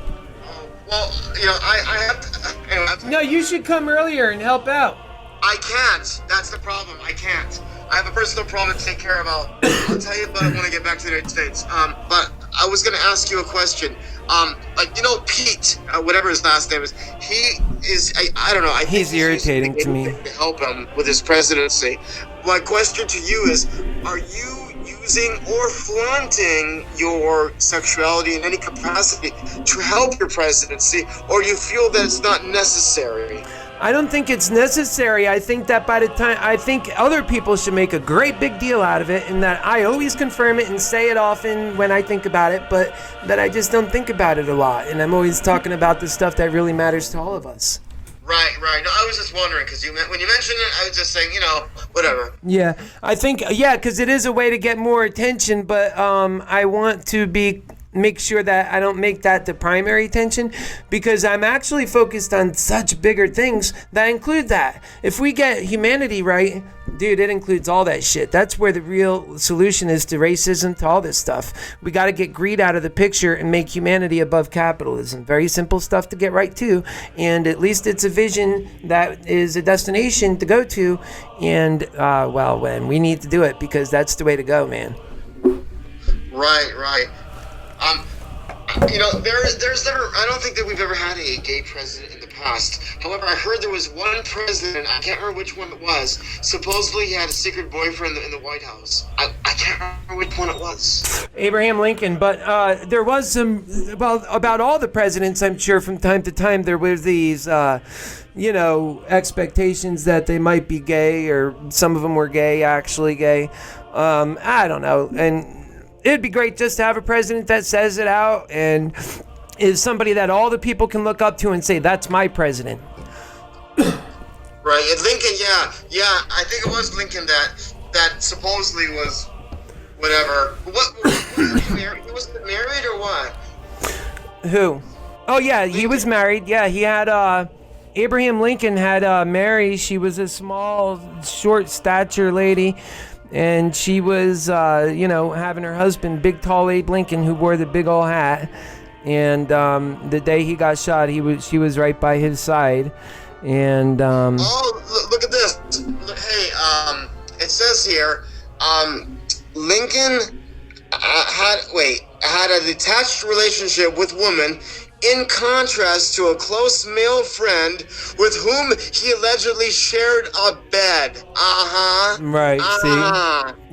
Well, you know, I have to. Anyway, no, you should come earlier and help out. I can't. That's the problem. I can't. I have a personal problem to take care of. I'll tell you about it when I get back to the United States. But I was going to ask you a question. Like, you know, Pete, whatever his last name is, he is, I don't know. I think he's irritating to me. To help him with his presidency. My question to you is, are you using or flaunting your sexuality in any capacity to help your presidency, or you feel that it's not necessary? I don't think it's necessary. I think that I think other people should make a great big deal out of it, and that I always confirm it and say it often when I think about it, but that I just don't think about it a lot. And I'm always talking about the stuff that really matters to all of us. Right. No, I was just wondering, because when you mentioned it, I was just saying, you know, whatever. Yeah, I think, because it is a way to get more attention, but I want to make sure that I don't make that the primary attention, because I'm actually focused on such bigger things that include that. If we get humanity right, dude, it includes all that shit. That's where the real solution is to racism, to all this stuff. We got to get greed out of the picture and make humanity above capitalism. Very simple stuff to get right to, and at least it's a vision that is a destination to go to, and when we need to do it, because that's the way to go, man. Right. You know, there's never, I don't think that we've ever had a gay president in the past. However, I heard there was one president, I can't remember which one it was, supposedly he had a secret boyfriend in the White House. I can't remember which one it was. Abraham Lincoln, but there was some, about all the presidents, I'm sure from time to time, there were these, expectations that they might be gay, or some of them were actually gay. I don't know, and it'd be great just to have a president that says it out and is somebody that all the people can look up to and say, that's my president. Right, and Lincoln, yeah, I think it was Lincoln that supposedly was whatever. What was he married? He was married or what? Who? Oh yeah, Lincoln. He was married. Yeah, he had Abraham Lincoln had Mary. She was a small, short stature lady. And she was, having her husband, big, tall Abe Lincoln, who wore the big old hat. And the day he got shot, she was right by his side. And look at this. Hey, it says here, Lincoln had a detached relationship with women, in contrast to a close male friend with whom he allegedly shared a bed. Right, see?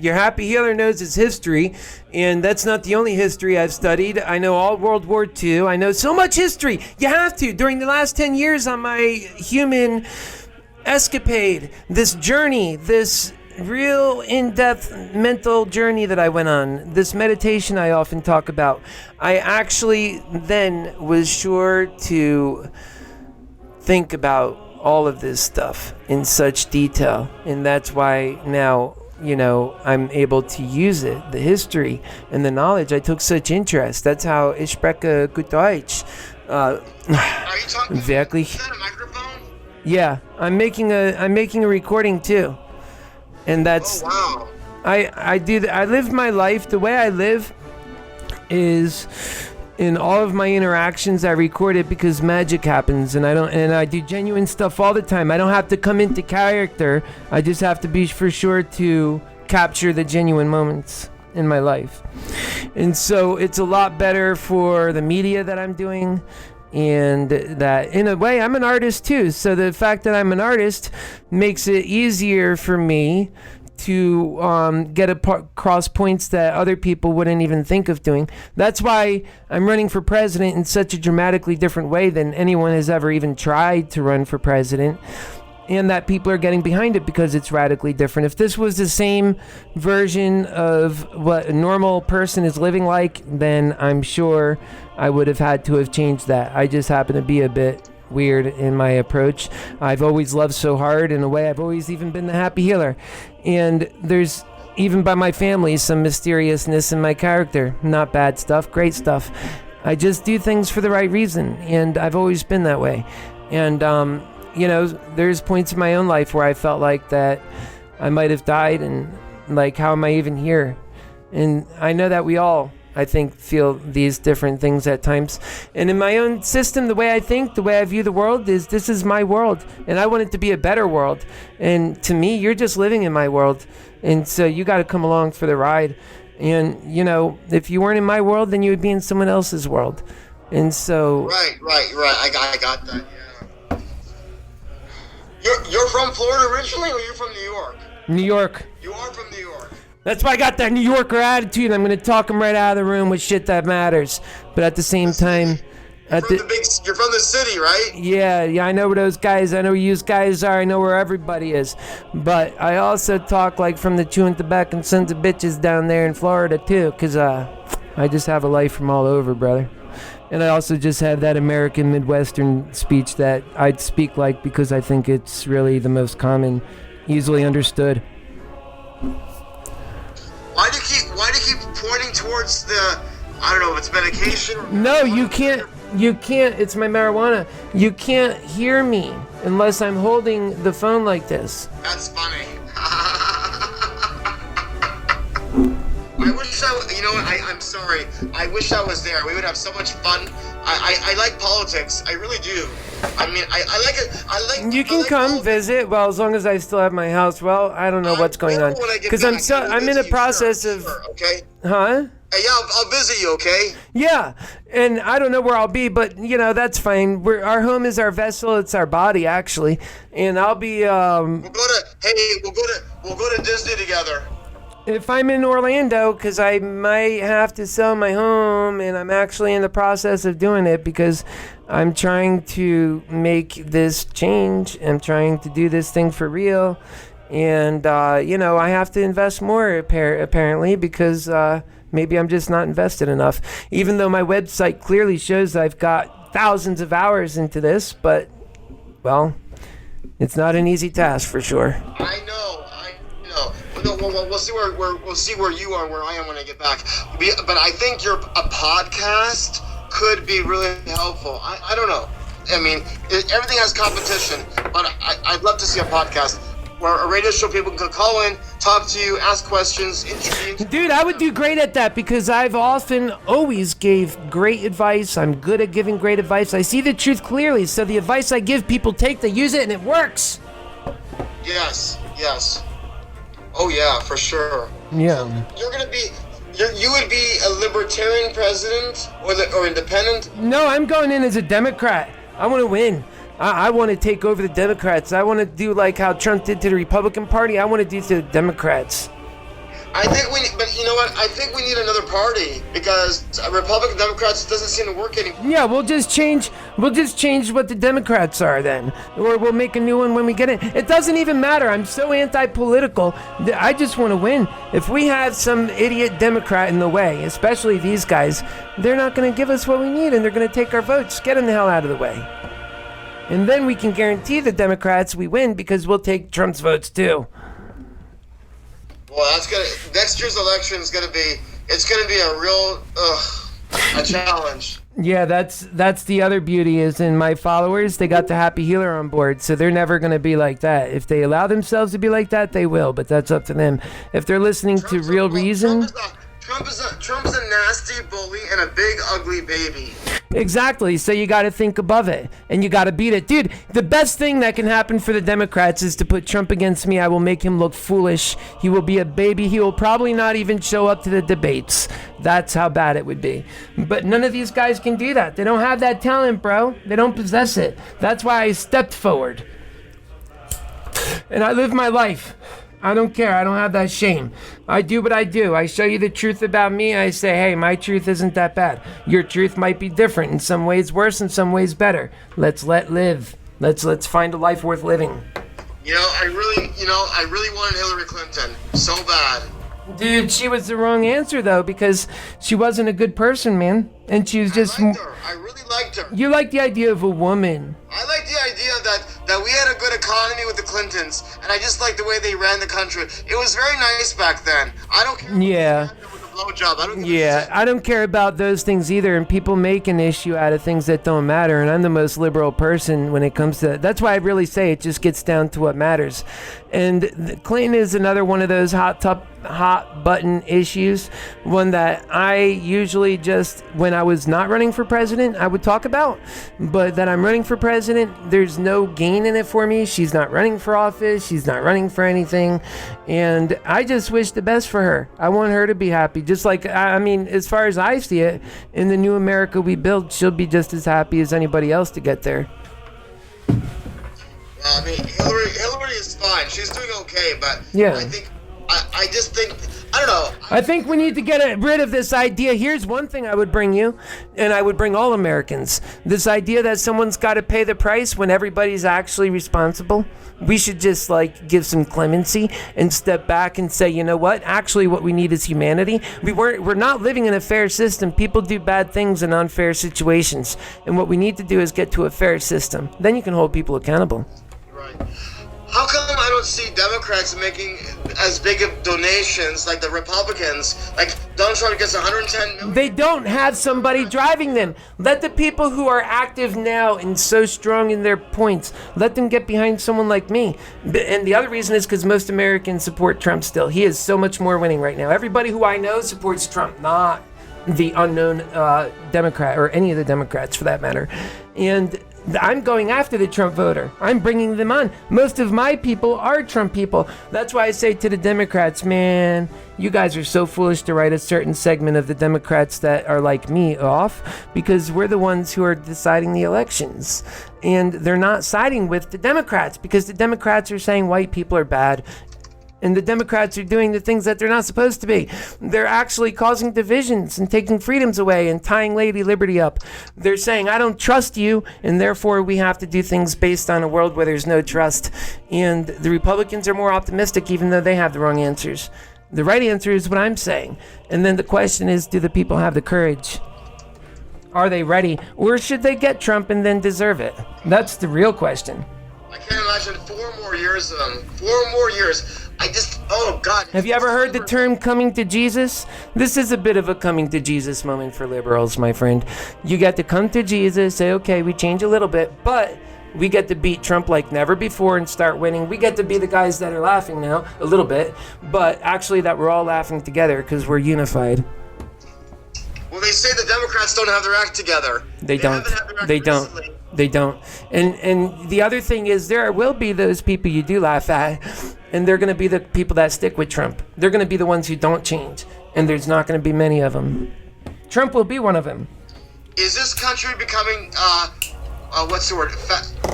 Your happy healer knows his history, and that's not the only history I've studied. I know all World War II. I know so much history. You have to. During the last 10 years on my human escapade, this journey, this real in-depth mental journey that I went on, this meditation I often talk about, I actually then was sure to think about all of this stuff in such detail, and that's why now, I'm able to use it, the history and the knowledge. I took such interest. That's how ich spreche gut Deutsch. Are you talking? Wirklich. Is that a microphone? Yeah, I'm making a recording too. And that's, wow. I live my life. The way I live is, in all of my interactions, I record it because magic happens, and I do genuine stuff all the time. I don't have to come into character. I just have to be for sure to capture the genuine moments in my life. And so it's a lot better for the media that I'm doing. And that, in a way, I'm an artist too. So the fact that I'm an artist makes it easier for me to get across points that other people wouldn't even think of doing. That's why I'm running for president in such a dramatically different way than anyone has ever even tried to run for president. And that people are getting behind it because it's radically different. If this was the same version of what a normal person is living like, then I'm sure I would have had to have changed that. I just happen to be a bit weird in my approach. I've always loved so hard. In a way, I've always even been the happy healer. And there's, even by my family, some mysteriousness in my character. Not bad stuff, great stuff. I just do things for the right reason, and I've always been that way. And, there's points in my own life where I felt like that I might have died, and like, how am I even here? And I know that we all, I think, feel these different things at times. And in my own system, the way I think, the way I view the world is, this is my world, and I want it to be a better world. And to me, you're just living in my world. And so you got to come along for the ride. And, if you weren't in my world, then you would be in someone else's world. And so... Right. I got that, yeah. You're from Florida originally, or you're from New York? New York. You are from New York. That's why I got that New Yorker attitude. I'm going to talk them right out of the room with shit that matters. But at the same time... You're from the city, right? Yeah, I know where those guys, I know where you guys are, I know where everybody is. But I also talk like from the chewing tobacco and sons of bitches down there in Florida too, because I just have a life from all over, brother. And I also just have that American Midwestern speech that I'd speak like, because I think it's really the most common, easily understood. Why do you keep pointing towards the, I don't know if it's medication or... No, you can't, it's my marijuana. You can't hear me unless I'm holding the phone like this. That's funny. I wish I'm sorry. I wish I was there. We would have so much fun. I like politics. I really do. I mean, I like it. You can come politics. visit. Well, as long as I still have my house. Well, I don't know what's going on. Because I'm in a process of... Okay. Huh? Hey, yeah, I'll visit you, okay? Yeah, and I don't know where I'll be, but, that's fine. Our home is our vessel. It's our body, actually. And I'll be... We'll go to Disney together. If I'm in Orlando, because I might have to sell my home, and I'm actually in the process of doing it because I'm trying to make this change. I'm trying to do this thing for real. And, I have to invest more, apparently, because maybe I'm just not invested enough. Even though my website clearly shows I've got thousands of hours into this, but, well, it's not an easy task for sure. I know. We'll see where you are and where I am when I get back. But I think a podcast could be really helpful. I don't know. I mean, everything has competition, but I'd love to see a podcast where a radio show people can call in, talk to you, ask questions, interview. Dude, I would do great at that because I've always gave great advice. I'm good at giving great advice. I see the truth clearly, so the advice I give, people take, they use it, and it works. Yes. Oh yeah, for sure. Yeah. So you would be a libertarian president or independent? No, I'm going in as a Democrat. I want to win. I want to take over the Democrats. I want to do like how Trump did to the Republican Party. I want to do to the Democrats. But you know what? I think we need another party because Republican Democrats doesn't seem to work anymore. Yeah, we'll just change what the Democrats are then, or we'll make a new one when we get in. It doesn't even matter. I'm so anti-political. I just want to win. If we have some idiot Democrat in the way, especially these guys, they're not going to give us what we need, and they're going to take our votes. Get them the hell out of the way. And then we can guarantee the Democrats we win because we'll take Trump's votes too. Well, next year's election is gonna be a real a challenge. Yeah, that's the other beauty is in my followers, they got the happy healer on board, so they're never gonna be like that. If they allow themselves to be like that, they will, but that's up to them. If they're listening to real reason. Trump is a nasty bully and a big ugly baby. Exactly. So you got to think above it and you got to beat it. Dude, the best thing that can happen for the Democrats is to put Trump against me. I will make him look foolish. He will be a baby. He will probably not even show up to the debates. That's how bad it would be. But none of these guys can do that. They don't have that talent, bro. They don't possess it. That's why I stepped forward. And I live my life. I don't care. I don't have that shame. I do what I do. I show you the truth about me. I say, hey, my truth isn't that bad. Your truth might be different. In some ways worse, in some ways better. Let's live. Let's find a life worth living. I really wanted Hillary Clinton so bad. Dude, she was the wrong answer, though, because she wasn't a good person, man. And she was just... I liked her. I really liked her. You like the idea of a woman. I like the idea that we had a good economy with the Clintons, and I just like the way they ran the country. It was very nice back then. I don't care. Yeah. With a blowjob. I don't care about those things either, and people make an issue out of things that don't matter, and I'm the most liberal person when it comes to that. That's why I really say it just gets down to what matters. And Clinton is another one of those hot button issues, one that I usually just, when I was not running for president, I would talk about, but that I'm running for president, there's no gain in it for me. She's not running for office. She's not running for anything. And I just wish the best for her. I want her to be happy. Just like, I mean, as far as I see it, in the new America we build, she'll be just as happy as anybody else to get there. I mean, Hillary is fine. She's doing okay, but yeah. I just think, I don't know. I think we need to get rid of this idea. Here's one thing I would bring you, and I would bring all Americans. This idea that someone's got to pay the price when everybody's actually responsible. We should just give some clemency and step back and say, you know what? Actually, what we need is humanity. We're not living in a fair system. People do bad things in unfair situations. And what we need to do is get to a fair system. Then you can hold people accountable. Right. How come I don't see Democrats making as big of donations like the Republicans? Like Donald Trump gets 110 million. They don't have somebody driving them. Let the people who are active now and so strong in their points, let them get behind someone like me. And the other reason is because most Americans support Trump still. He is so much more winning right now. Everybody who I know supports Trump, not the unknown Democrat or any of the Democrats for that matter. And I'm going after the Trump voter. I'm bringing them on. Most of my people are Trump people. That's why I say to the Democrats, man, you guys are so foolish to write a certain segment of the Democrats that are like me off, because we're the ones who are deciding the elections. And they're not siding with the Democrats because the Democrats are saying white people are bad. And the Democrats are doing the things that they're not supposed to be. They're actually causing divisions and taking freedoms away and tying Lady Liberty up. They're saying, I don't trust you, and therefore we have to do things based on a world where there's no trust. And the Republicans are more optimistic, even though they have the wrong answers. The right answer is what I'm saying. And then the question is, do the people have the courage? Are they ready? Or should they get Trump and then deserve it? That's the real question. I can't imagine 4 more years of them. 4 more years. Oh God. Have you ever heard the term coming to Jesus? This is a bit of a coming to Jesus moment for liberals, my friend. You get to come to Jesus, say, okay, we change a little bit, but we get to beat Trump like never before and start winning. We get to be the guys that are laughing now, a little bit, but actually that we're all laughing together because we're unified. Well, they say the Democrats don't have their act together. They don't. They don't. And the other thing is there will be those people you do laugh at, and they're going to be the people that stick with Trump. They're going to be the ones who don't change, and there's not going to be many of them. Trump will be one of them. Is this country becoming, what's the word?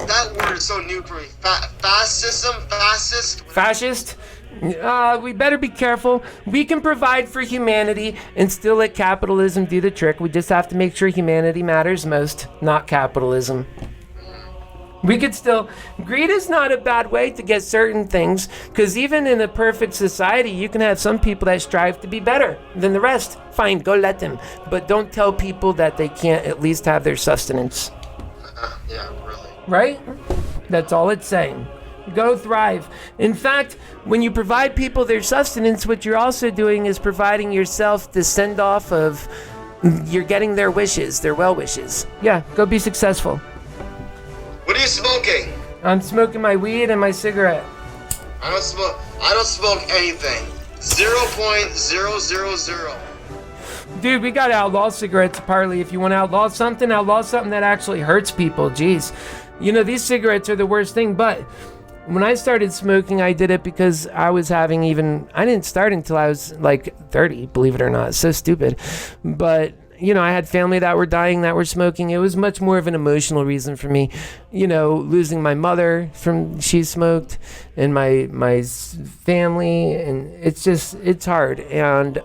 That word is so new for me. Fascist? Fascist? We better be careful. We can provide for humanity and still let capitalism do the trick. We just have to make sure humanity matters most, not capitalism. We could still... Greed is not a bad way to get certain things, because even in a perfect society, you can have some people that strive to be better than the rest. Fine, go let them. But don't tell people that they can't at least have their sustenance. Yeah, really. Right? That's all it's saying. Go thrive. In fact, when you provide people their sustenance, what you're also doing is providing yourself the send-off of you're getting their wishes, their well wishes. Yeah, go be successful. What are you smoking? I'm smoking my weed and my cigarette. I don't smoke anything. 0.000. Dude, we got to outlaw cigarettes partly. If you want to outlaw something that actually hurts people. Jeez. You know, these cigarettes are the worst thing, but when I started smoking, I did it because I didn't start until I was like 30, believe it or not. It's so stupid. But, I had family that were dying that were smoking. It was much more of an emotional reason for me. Losing my mother she smoked, and my family, and it's hard. And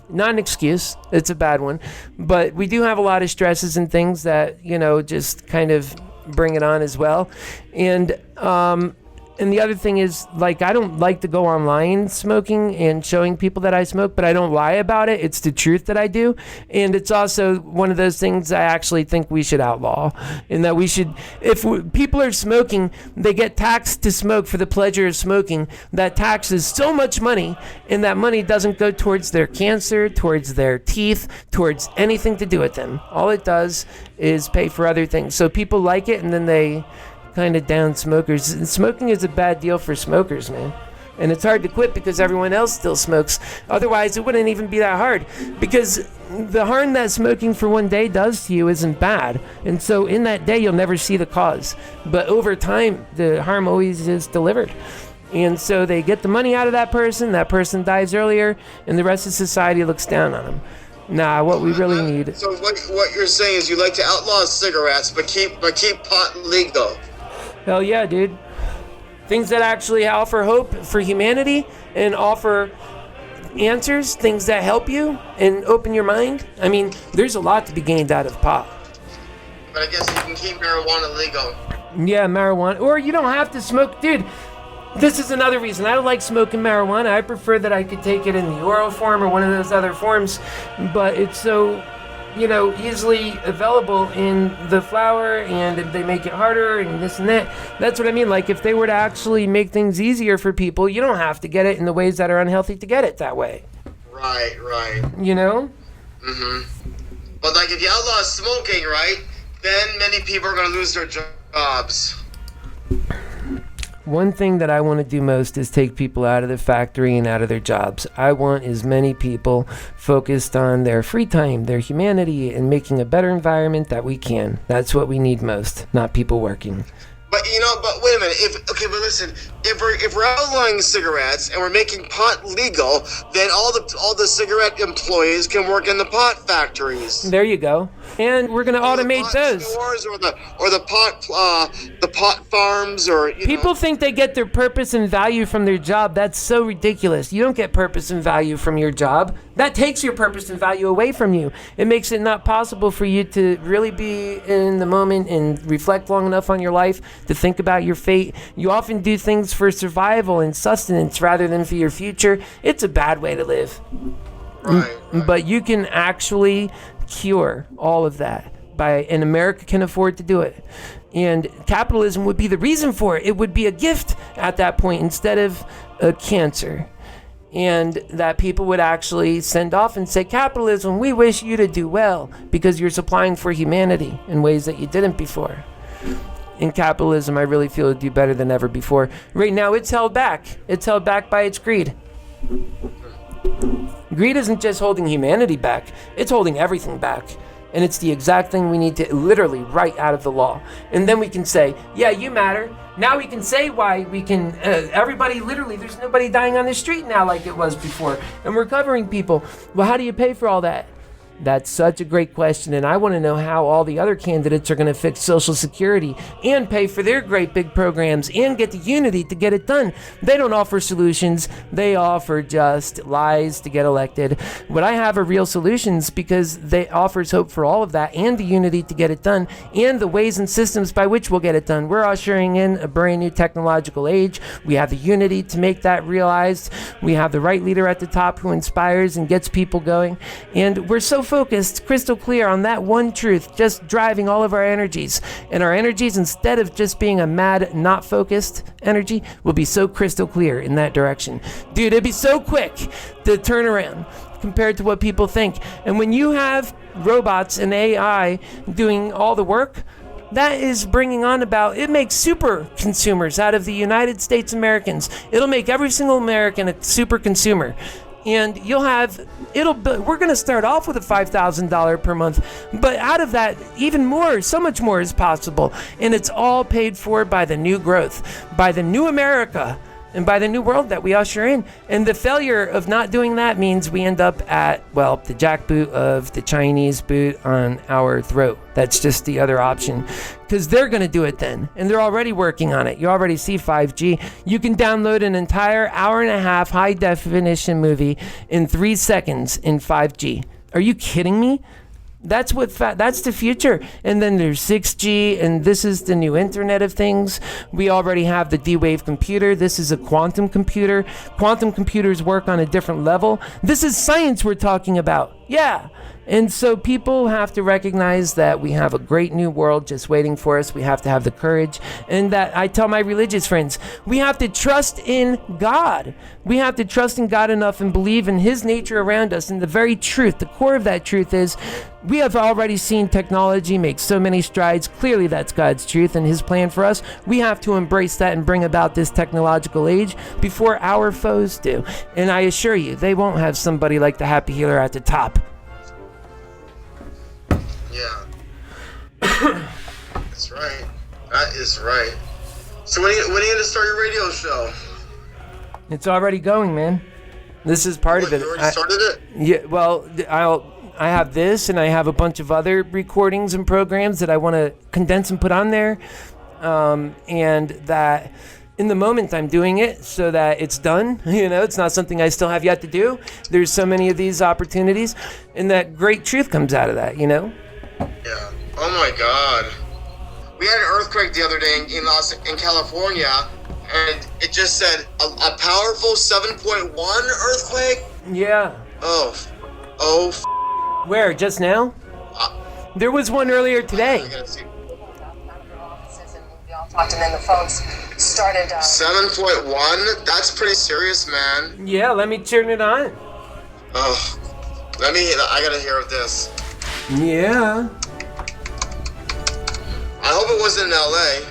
not an excuse. It's a bad one. But we do have a lot of stresses and things that, just kind of bring it on as well. And the other thing is, I don't like to go online smoking and showing people that I smoke, but I don't lie about it. It's the truth that I do. And it's also one of those things I actually think we should outlaw. And that we should, people are smoking, they get taxed to smoke for the pleasure of smoking. That tax is so much money, and that money doesn't go towards their cancer, towards their teeth, towards anything to do with them. All it does is pay for other things. So people like it, and then they kind of down smokers. And smoking is a bad deal for smokers, man. And it's hard to quit because everyone else still smokes. Otherwise, it wouldn't even be that hard, because the harm that smoking for one day does to you isn't bad. And so in that day, you'll never see the cause. But over time, the harm always is delivered. And so they get the money out of that person dies earlier, and the rest of society looks down on them. Nah, what we really need. So what you're saying is you like to outlaw cigarettes, but keep pot legal. Hell yeah, dude. Things that actually offer hope for humanity and offer answers, things that help you and open your mind. I mean, there's a lot to be gained out of pot. But I guess you can keep marijuana legal. Yeah, marijuana. Or you don't have to smoke. Dude, this is another reason. I don't like smoking marijuana. I prefer that I could take it in the oral form or one of those other forms. But it's so, easily available in the flower, and they make it harder and this and that. That's what I mean. If they were to actually make things easier for people, you don't have to get it in the ways that are unhealthy to get it that way. Right. Mm-hmm. But if you outlaw smoking, right, then many people are going to lose their jobs. One thing that I want to do most is take people out of the factory and out of their jobs. I want as many people focused on their free time, their humanity, and making a better environment that we can. That's what we need most, not people working. But wait a minute. But listen. If we're outlawing cigarettes and we're making pot legal, then all the cigarette employees can work in the pot factories. There you go. And we're going to automate those. Stores or the pot farms or people think they get their purpose and value from their job. That's so ridiculous. You don't get purpose and value from your job. That takes your purpose and value away from you. It makes it not possible for you to really be in the moment and reflect long enough on your life to think about your fate. You often do things for survival and sustenance rather than for your future. It's a bad way to live. Right. But you can actually cure all of that and America can afford to do it. And capitalism would be the reason for it. It would be a gift at that point instead of a cancer. And that people would actually send off and say, capitalism, we wish you to do well because you're supplying for humanity in ways that you didn't before. In capitalism, I really feel it'd do better than ever before. Right now, it's held back. It's held back by its greed. Greed isn't just holding humanity back. It's holding everything back. And it's the exact thing we need to literally write out of the law. And then we can say, yeah, you matter. Now we can say why we can, everybody literally, there's nobody dying on the street now like it was before. And we're covering people. Well, how do you pay for all that? That's such a great question, and I want to know how all the other candidates are going to fix Social Security and pay for their great big programs and get the unity to get it done. They don't offer solutions. They offer just lies to get elected. What I have are real solutions because they offers hope for all of that and the unity to get it done and the ways and systems by which we'll get it done. We're ushering in a brand new technological age. We have the unity to make that realized. We have the right leader at the top who inspires and gets people going, and we're so focused, crystal clear on that one truth, just driving all of our energies. And our energies, instead of just being a mad, not focused energy, will be so crystal clear in that direction. Dude, it'd be so quick to turn around compared to what people think. And when you have robots and AI doing all the work, that is bringing on about, it makes super consumers out of the United States Americans. It'll make every single American a super consumer. And we're going to start off with a $5,000 per month, but out of that, even more, so much more is possible. And it's all paid for by the new growth, by the new America. and by the new world that we usher in. And the failure of not doing that means we end up at, well, the jackboot of the Chinese boot on our throat. That's just the other option, because they're going to do it then, and they're already working on it. You already see 5G. You can download an entire hour-and-a-half high-definition movie in 3 seconds in 5G. Are you kidding me? That's that's the future. And then there's 6G, and this is the new Internet of Things. We already have the D-Wave computer. This is a quantum computer. Quantum computers work on a different level. This is science we're talking about. Yeah. And so people have to recognize that we have a great new world just waiting for us. We have to have the courage. And that I tell my religious friends, we have to trust in God. We have to trust in God enough and believe in His nature around us. And the very truth, the core of that truth is, we have already seen technology make so many strides. Clearly that's God's truth and His plan for us. We have to embrace that and bring about this technological age before our foes do. And I assure you, they won't have somebody like the Happy Healer at the top. Yeah. That's right. That is right. So when are you going to start your radio show? It's already going, man. This is part of it. You already started it? Yeah, well, I have this, and I have a bunch of other recordings and programs that I want to condense and put on there. And that in the moment I'm doing it so that it's done. You know, it's not something I still have yet to do. There's so many of these opportunities, and that great truth comes out of that, you know? Yeah. Oh my God. We had an earthquake the other day in California, and it just said a powerful 7.1 earthquake. Yeah. Where? Just now? There was one earlier today. We all talked, and then the phones started. 7.1? That's pretty serious, man. Yeah. Let me turn it on. Oh, I gotta hear of this. Yeah. I hope it wasn't in LA.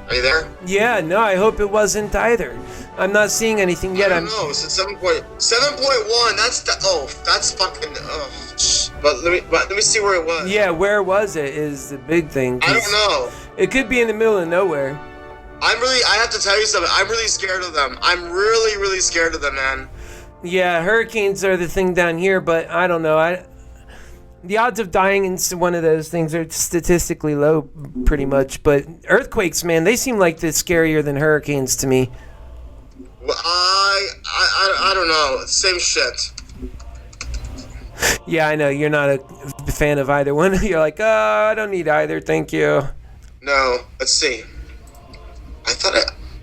Are you there? Yeah, no, I hope it wasn't either. I'm not seeing anything yet. I don't know. It's 7.1. That's fucking. But let me see where it was. Yeah, where was it is the big thing. I don't know. It could be in the middle of nowhere. I have to tell you something. I'm really scared of them. I'm really, really scared of them, man. Yeah, hurricanes are the thing down here, but I don't know. The odds of dying in one of those things are statistically low, pretty much. But earthquakes, man, they seem like they're scarier than hurricanes to me. Well, I don't know. Same shit. Yeah, I know. You're not a fan of either one. You're like, oh, I don't need either. Thank you. No. Let's see.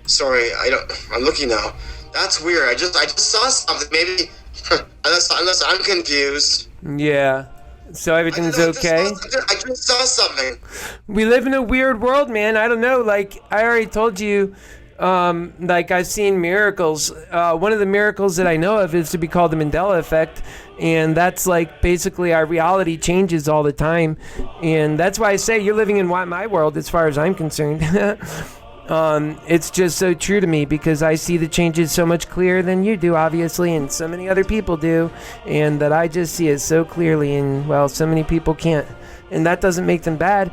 Sorry, I'm looking now. That's weird. I just saw something. Maybe unless I'm confused. Yeah. So everything's okay? I just saw something. We live in a weird world, man. I don't know. Like, I already told you, like, I've seen miracles. One of the miracles that I know of is to be called the Mandela effect. And that's, like, basically our reality changes all the time. And that's why I say you're living in my world as far as I'm concerned. It's just so true to me because I see the changes so much clearer than you do, obviously, and so many other people do, and that I just see it so clearly, and, well, so many people can't. And that doesn't make them bad,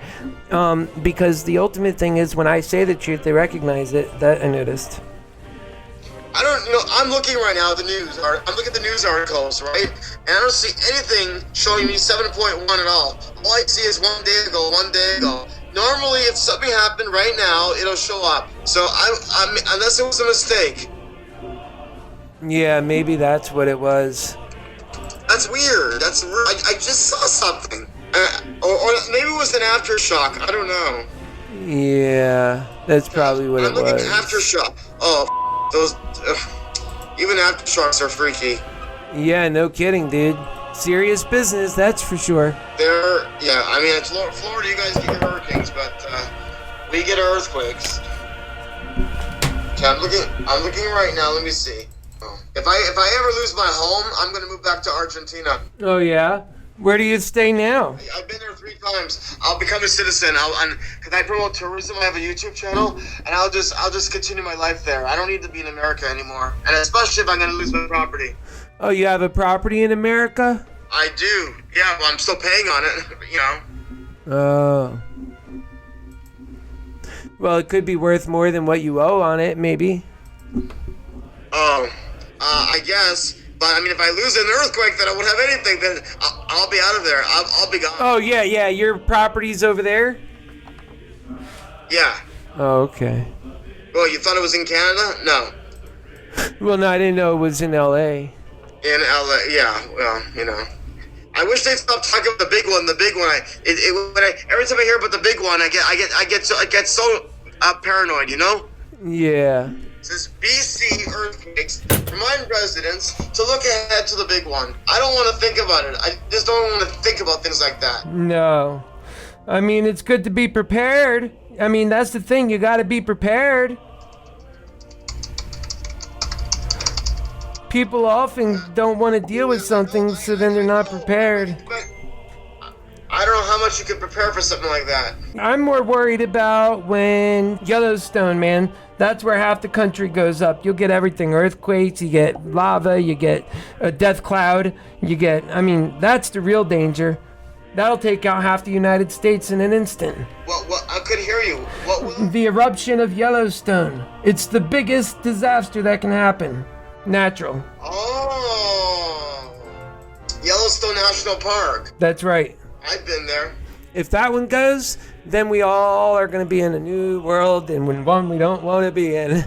because the ultimate thing is when I say the truth, they recognize it. That I noticed. I don't know. I'm looking right now at the news. I'm looking at the news articles, right? And I don't see anything showing me 7.1 at all. All I see is one day ago. Normally, if something happened right now, it'll show up. So I'm unless it was a mistake. Yeah, maybe that's what it was. That's weird. I just saw something. Or maybe it was an aftershock. I don't know. Yeah, that's probably what it was. I'm looking at aftershock. Oh, those. Even aftershocks are freaky. Yeah, no kidding, dude. Serious business, that's for sure. I mean, it's Florida, you guys get your hurricanes, but we get earthquakes. Okay, I'm looking right now. Let me see. If I ever lose my home, I'm gonna move back to Argentina. Oh yeah? Where do you stay now? I've been there 3 times. I'll become a citizen. Cause I promote tourism. I have a YouTube channel, and I'll just continue my life there. I don't need to be in America anymore, and especially if I'm gonna lose my property. Oh, you have a property in America? I do. Yeah, well, I'm still paying on it, you know. Oh. Well, it could be worth more than what you owe on it, maybe. Oh, I guess. But I mean, if I lose an earthquake, then I won't have anything. Then I'll be out of there. I'll be gone. Oh, yeah, your property's over there? Yeah. Oh, okay. Well, you thought it was in Canada? No. Well, no, I didn't know it was in L.A. In LA, yeah. Well, I wish they'd stop talking about the big one. The big one. Every time I hear about the big one, I get so paranoid. Yeah. It says BC earthquakes remind residents to look ahead to the big one. I don't want to think about it. I just don't want to think about things like that. No. I mean, it's good to be prepared. I mean, that's the thing. You got to be prepared. People often don't want to deal with something, so then they're not prepared. But I don't know how much you could prepare for something like that. I'm more worried about when Yellowstone, man. That's where half the country goes up. You'll get everything. Earthquakes, you get lava, you get a death cloud, that's the real danger. That'll take out half the United States in an instant. What? I couldn't hear you. What? The eruption of Yellowstone. It's the biggest disaster that can happen. Natural. Oh. Yellowstone National Park. That's right. I've been there. If that one goes, then we all are going to be in a new world, and when one we don't want to be in.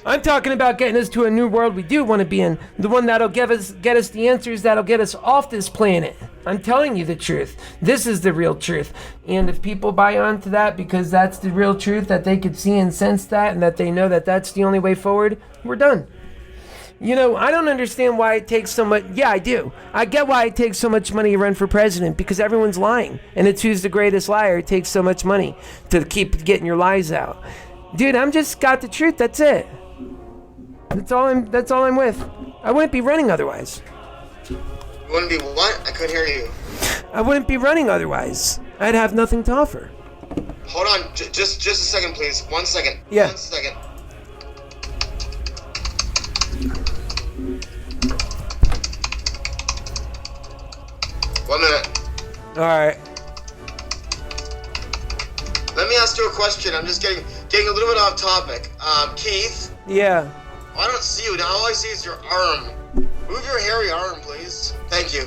I'm talking about getting us to a new world we do want to be in. The one that'll get us the answers that'll get us off this planet. I'm telling you the truth. This is the real truth. And if people buy onto that because that's the real truth, that they could see and sense that, and that they know that that's the only way forward, we're done. I don't understand why it takes so much. Yeah, I do. I get why it takes so much money to run for president, because everyone's lying. And it's who's the greatest liar. It takes so much money to keep getting your lies out. Dude, I'm just got the truth. That's it. That's all I'm with. I wouldn't be running otherwise. You wouldn't be what? I couldn't hear you. I wouldn't be running otherwise. I'd have nothing to offer. Hold on. Just a second, please. 1 second. Yeah. 1 second. One minute. All right. Let me ask you a question. I'm just getting a little bit off topic. Keith. Yeah. I don't see you now. All I see is your arm. Move your hairy arm, please. Thank you.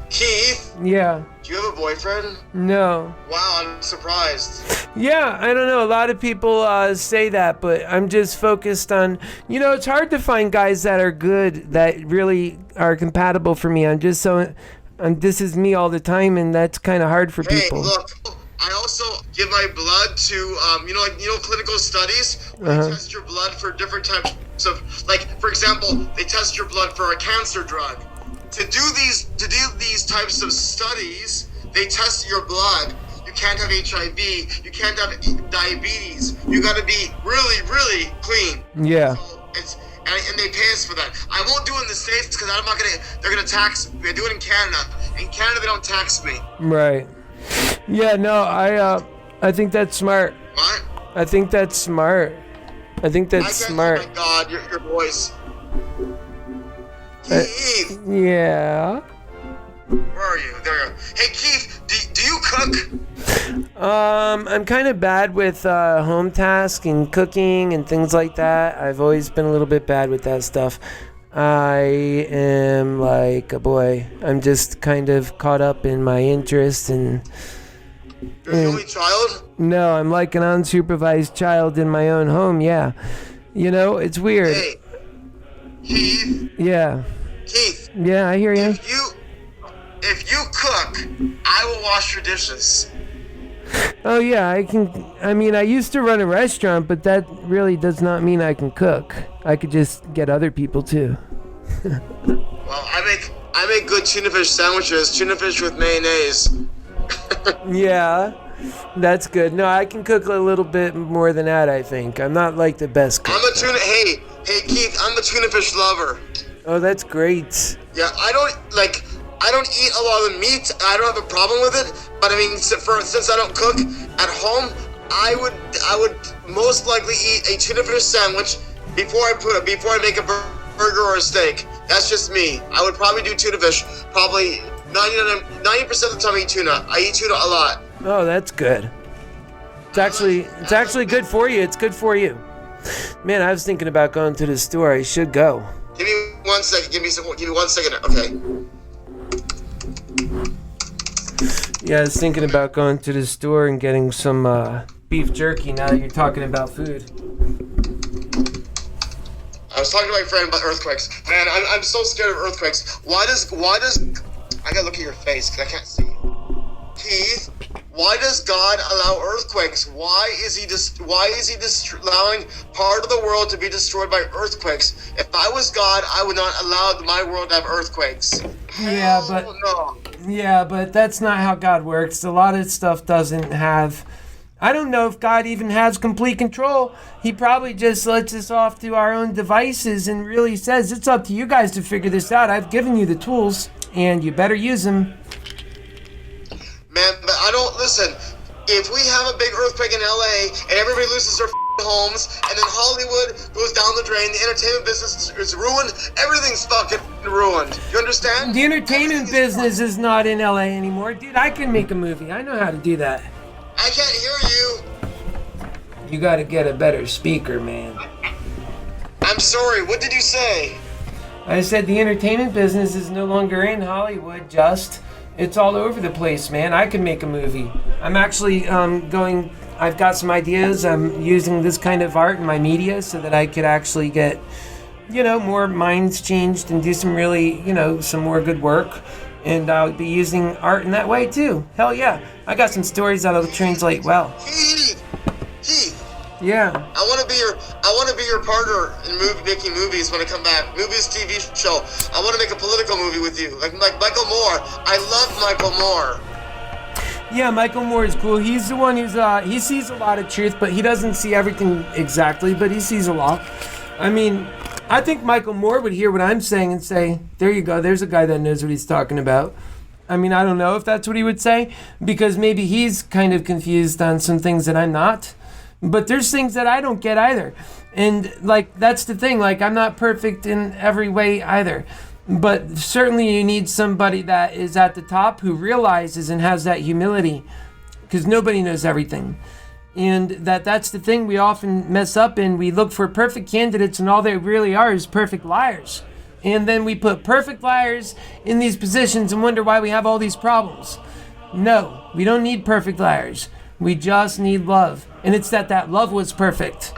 Keith. Yeah. Do you have a boyfriend? No. Wow, I'm surprised. Yeah, I don't know. A lot of people say that, but I'm just focused on, it's hard to find guys that are good, that really are compatible for me. This is me all the time, and that's kind of hard for people. Hey, look, I also give my blood to, clinical studies, where they test your blood for different types of, for example, they test your blood for a cancer drug. To do these types of studies, they test your blood. You can't have HIV. You can't have diabetes. You got to be really, really clean. Yeah. So and they pay us for that. I won't do it in the States because I'm not gonna. They're gonna tax. They do it in Canada. In Canada, they don't tax me. Right. Yeah. No. I think that's smart. What? I think that's smart. Smart. Oh my God, your voice. Keith. Yeah. Where are you? There you go. Hey Keith, do you cook? I'm kind of bad with home tasks and cooking and things like that. I've always been a little bit bad with that stuff. I am like a boy. I'm just kind of caught up in my interests and. You're the only child? No, I'm like an unsupervised child in my own home. Yeah, it's weird. Hey, Keith. Yeah. Keith. Yeah, I hear you. If you cook, I will wash your dishes. Oh yeah, I can. I used to run a restaurant, but that really does not mean I can cook. I could just get other people too. Well, I make good tuna fish sandwiches, tuna fish with mayonnaise. Yeah, that's good. No, I can cook a little bit more than that, I think. I'm not like the best cook. Hey Keith, I'm a tuna fish lover. Oh, that's great. Yeah, I don't eat a lot of meat. I don't have a problem with it. But since I don't cook at home, I would most likely eat a tuna fish sandwich before I make a burger or a steak. That's just me. I would probably do tuna fish. Probably 90% of the time I eat tuna. I eat tuna a lot. Oh, that's good. It's actually good for you. It's good for you. Man, I was thinking about going to the store. I should go. Give me 1 second. Give me 1 second. Okay. Yeah, I was thinking about going to the store and getting some beef jerky now that you're talking about food. I was talking to my friend about earthquakes. Man, I'm so scared of earthquakes. Why does I gotta look at your face because I can't see you. Keith, why does God allow earthquakes? Why is he allowing part of the world to be destroyed by earthquakes? If I was God, I would not allow my world to have earthquakes. Yeah, but No. yeah, but that's not how God works. A lot of stuff doesn't have. I don't know if God even has complete control. He probably just lets us off to our own devices and really says, it's up to you guys to figure this out. I've given you the tools, and you better use them. Man, but I don't listen. If we have a big earthquake in LA and everybody loses their homes, and then Hollywood goes down the drain, the entertainment business is ruined, everything's fucking ruined. You understand? The entertainment business is not in LA anymore. Dude, I can make a movie. I know how to do that. I can't hear you. You gotta get a better speaker, man. I'm sorry, what did you say? I said the entertainment business is no longer in Hollywood, just. It's all over the place, man. I can make a movie. I'm actually I've got some ideas. I'm using this kind of art in my media so that I could actually get, more minds changed and do some really, some more good work. And I'll be using art in that way too. Hell yeah. I got some stories that'll translate well. Keith! Yeah. I want to be your partner in making movies when I come back. Movies, TV show. I want to make a political movie with you, like Michael Moore. I love Michael Moore. Yeah, Michael Moore is cool. He's the one who's he sees a lot of truth, but he doesn't see everything exactly, but he sees a lot. I mean, I think Michael Moore would hear what I'm saying and say, there you go, there's a guy that knows what he's talking about. I mean, I don't know if that's what he would say, because maybe he's kind of confused on some things that I'm not. But there's things that I don't get either. And, that's the thing. I'm not perfect in every way either. But certainly you need somebody that is at the top who realizes and has that humility. Because nobody knows everything. And that's the thing we often mess up in. We look for perfect candidates and all they really are is perfect liars. And then we put perfect liars in these positions and wonder why we have all these problems. No, we don't need perfect liars. We just need love. And it's that love was perfect.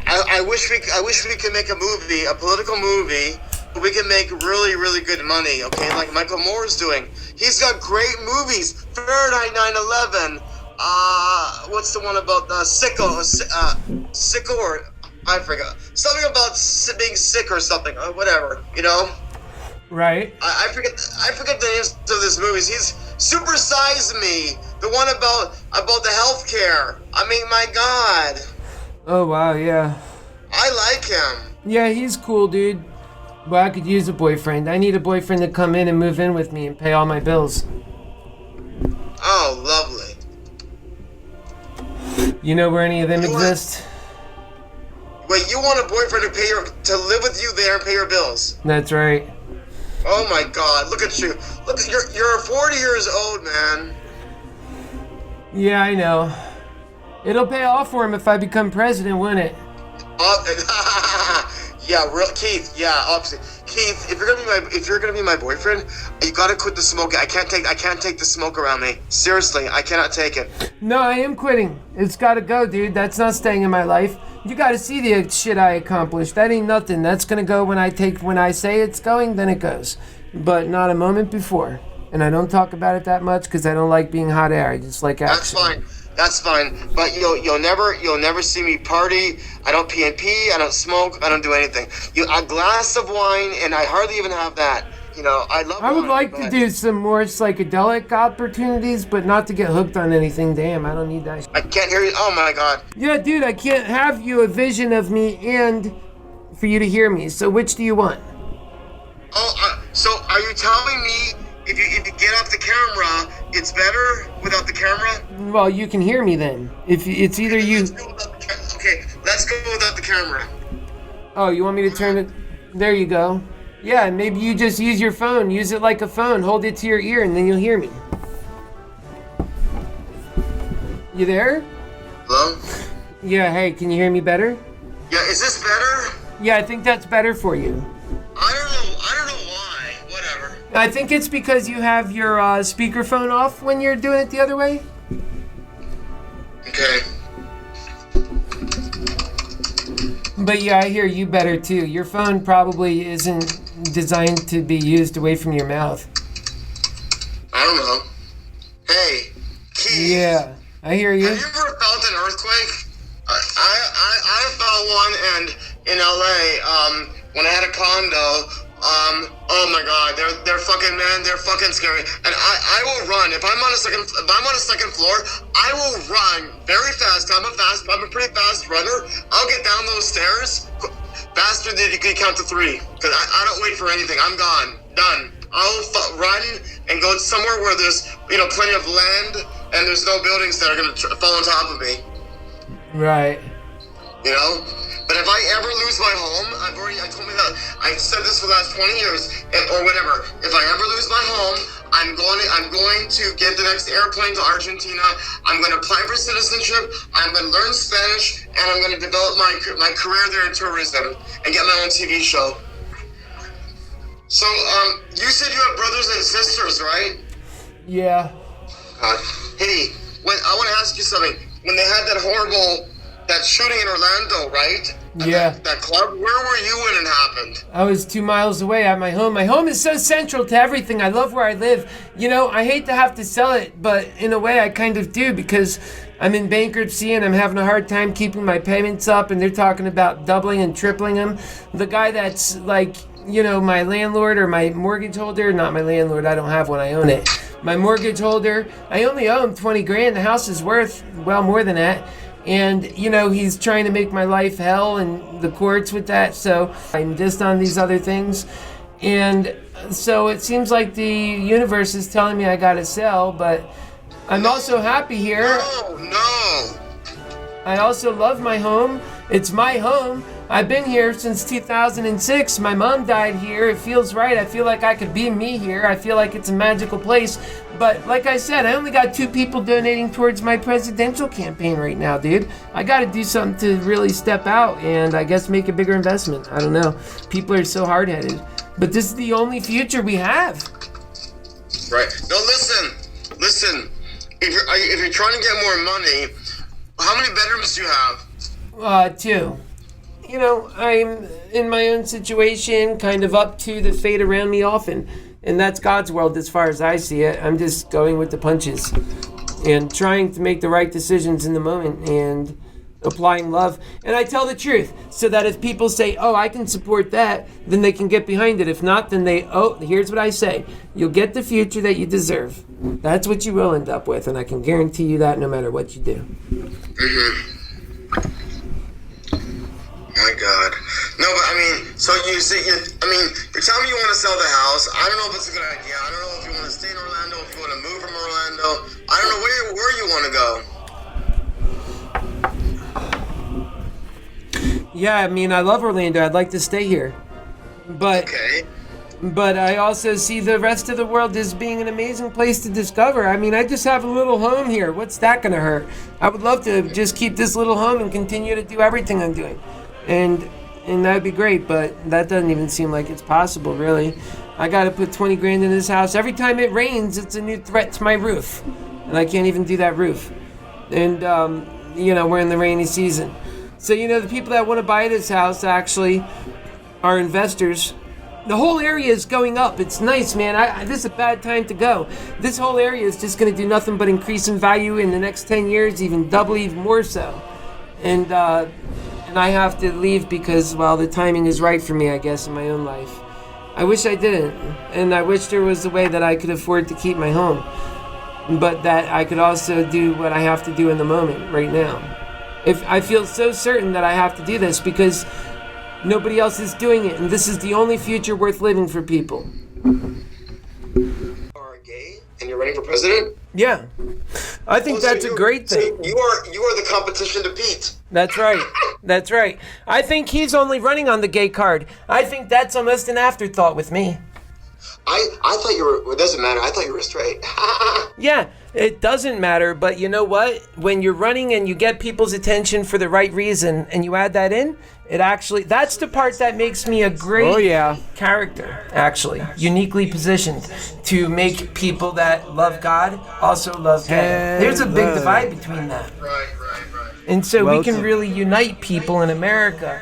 I wish we could make a movie, a political movie, but we can make really, really good money, okay? Like Michael Moore's doing. He's got great movies. Fahrenheit 9/11. What's the one about sickle? Sickle or I forgot. Something about being sick or something. Whatever, Right. I forget the names of these movies. He's Super Size Me. The one about the healthcare. I mean, my God. Oh, wow, yeah. I like him. Yeah, he's cool, dude. But I could use a boyfriend. I need a boyfriend to come in and move in with me and pay all my bills. Oh, lovely. You know where any of them exist? Wait, you want a boyfriend to live with you there and pay your bills? That's right. Oh my God! Look at you. Look, you're 40 years old, man. Yeah, I know. It'll pay off for him if I become president, won't it? Yeah, Keith. Yeah, obviously, Keith. If you're gonna be my boyfriend, you gotta quit the smoking. I can't take the smoke around me. Seriously, I cannot take it. No, I am quitting. It's gotta go, dude. That's not staying in my life. You gotta see the shit I accomplished. That ain't nothing. That's gonna go when I say it's going, then it goes. But not a moment before. And I don't talk about it that much because I don't like being hot air. I just like action. That's fine. But you'll never see me party. I don't pee and pee. I don't smoke. I don't do anything. A glass of wine, and I hardly even have that. I love. I would like to do some more psychedelic opportunities, but not to get hooked on anything. Damn, I don't need that. I can't hear you. Oh my God. Yeah, dude, I can't have you a vision of me and for you to hear me. So which do you want? Oh, so are you telling me if you get off the camera, it's better without the camera? Well, you can hear me then. If it's either you. Okay, let's go without the camera. Oh, you want me to turn it? There you go. Yeah, maybe you just use your phone. Use it like a phone. Hold it to your ear, and then you'll hear me. You there? Hello? Yeah, hey, can you hear me better? Yeah, is this better? Yeah, I think that's better for you. I don't know why. Whatever. I think it's because you have your speakerphone off when you're doing it the other way. Okay. But yeah, I hear you better too. Your phone probably isn't designed to be used away from your mouth. I don't know. Hey, Keith. Yeah, I hear you. Have you ever felt an earthquake? I felt one, and in LA, when I had a condo, oh my God, they're fucking scary. And I will run if I'm on a second floor. I will run very fast. I'm a pretty fast runner. I'll get down those stairs faster than you can count to 3. Cause I don't wait for anything. I'm gone, done. I'll run and go somewhere where there's plenty of land and there's no buildings that are gonna fall on top of me. Right. But if I ever lose my home, I've said this for the last 20 years, or whatever. If I ever lose my home, I'm going to get the next airplane to Argentina. I'm going to apply for citizenship. I'm going to learn Spanish, and I'm going to develop my career there in tourism and get my own TV show. So, you said you have brothers and sisters, right? Yeah. God. Hey, I want to ask you something. When they had that shooting in Orlando, right? Yeah. That club, where were you when it happened? I was 2 miles away at my home. My home is so central to everything. I love where I live. I hate to have to sell it, but in a way I kind of do because I'm in bankruptcy and I'm having a hard time keeping my payments up, and they're talking about doubling and tripling them. The guy that's like, my landlord or my mortgage holder, not my landlord, I don't have one, I own it. My mortgage holder, I only owe him 20 grand. The house is worth well more than that. And, he's trying to make my life hell and the courts with that. So I'm just on these other things. And so it seems like the universe is telling me I got to sell, but I'm also happy here. No. I also love my home. It's my home. I've been here since 2006. My mom died here. It feels right. I feel like I could be me here. I feel like it's a magical place. But like I said, I only got 2 people donating towards my presidential campaign right now, dude. I got to do something to really step out and I guess make a bigger investment. I don't know. People are so hard-headed. But this is the only future we have. Right. No, listen. If you're trying to get more money, how many bedrooms do you have? 2. I'm in my own situation, kind of up to the fate around me often. And that's God's world as far as I see it. I'm just going with the punches and trying to make the right decisions in the moment and applying love. And I tell the truth so that if people say, oh, I can support that, then they can get behind it. If not, then here's what I say. You'll get the future that you deserve. That's what you will end up with. And I can guarantee you that no matter what you do. Mm-hmm. My God. No, but so you're telling me you want to sell the house. I don't know if it's a good idea. I don't know if you want to stay in Orlando, if you want to move from Orlando. I don't know where you want to go. Yeah, I love Orlando. I'd like to stay here. But okay. But I also see the rest of the world as being an amazing place to discover. I just have a little home here. What's that going to hurt? I would love to just keep this little home and continue to do everything I'm doing. And that would be great, but that doesn't even seem like it's possible, really. I got to put 20 grand in this house. Every time it rains, it's a new threat to my roof. And I can't even do that roof. And, we're in the rainy season. So, the people that want to buy this house actually are investors. The whole area is going up. It's nice, man. This is a bad time to go. This whole area is just going to do nothing but increase in value in the next 10 years, even double, even more so. And I have to leave because, the timing is right for me, I guess, in my own life. I wish I didn't. And I wish there was a way that I could afford to keep my home. But that I could also do what I have to do in the moment, right now. If I feel so certain that I have to do this because nobody else is doing it, and this is the only future worth living for people. Are gay and you're running for president? Yeah, I think that's a great thing. So you are the competition to beat. That's right. That's right. I think he's only running on the gay card. I think that's almost an afterthought with me. I thought you were. It doesn't matter. I thought you were straight. Yeah, it doesn't matter, but you know what? When you're running and you get people's attention for the right reason and you add that in, that's the part that makes me a great character, actually. Uniquely positioned to make people that love God also love gay. There's a big divide between that. Right. And so we can really unite people in America.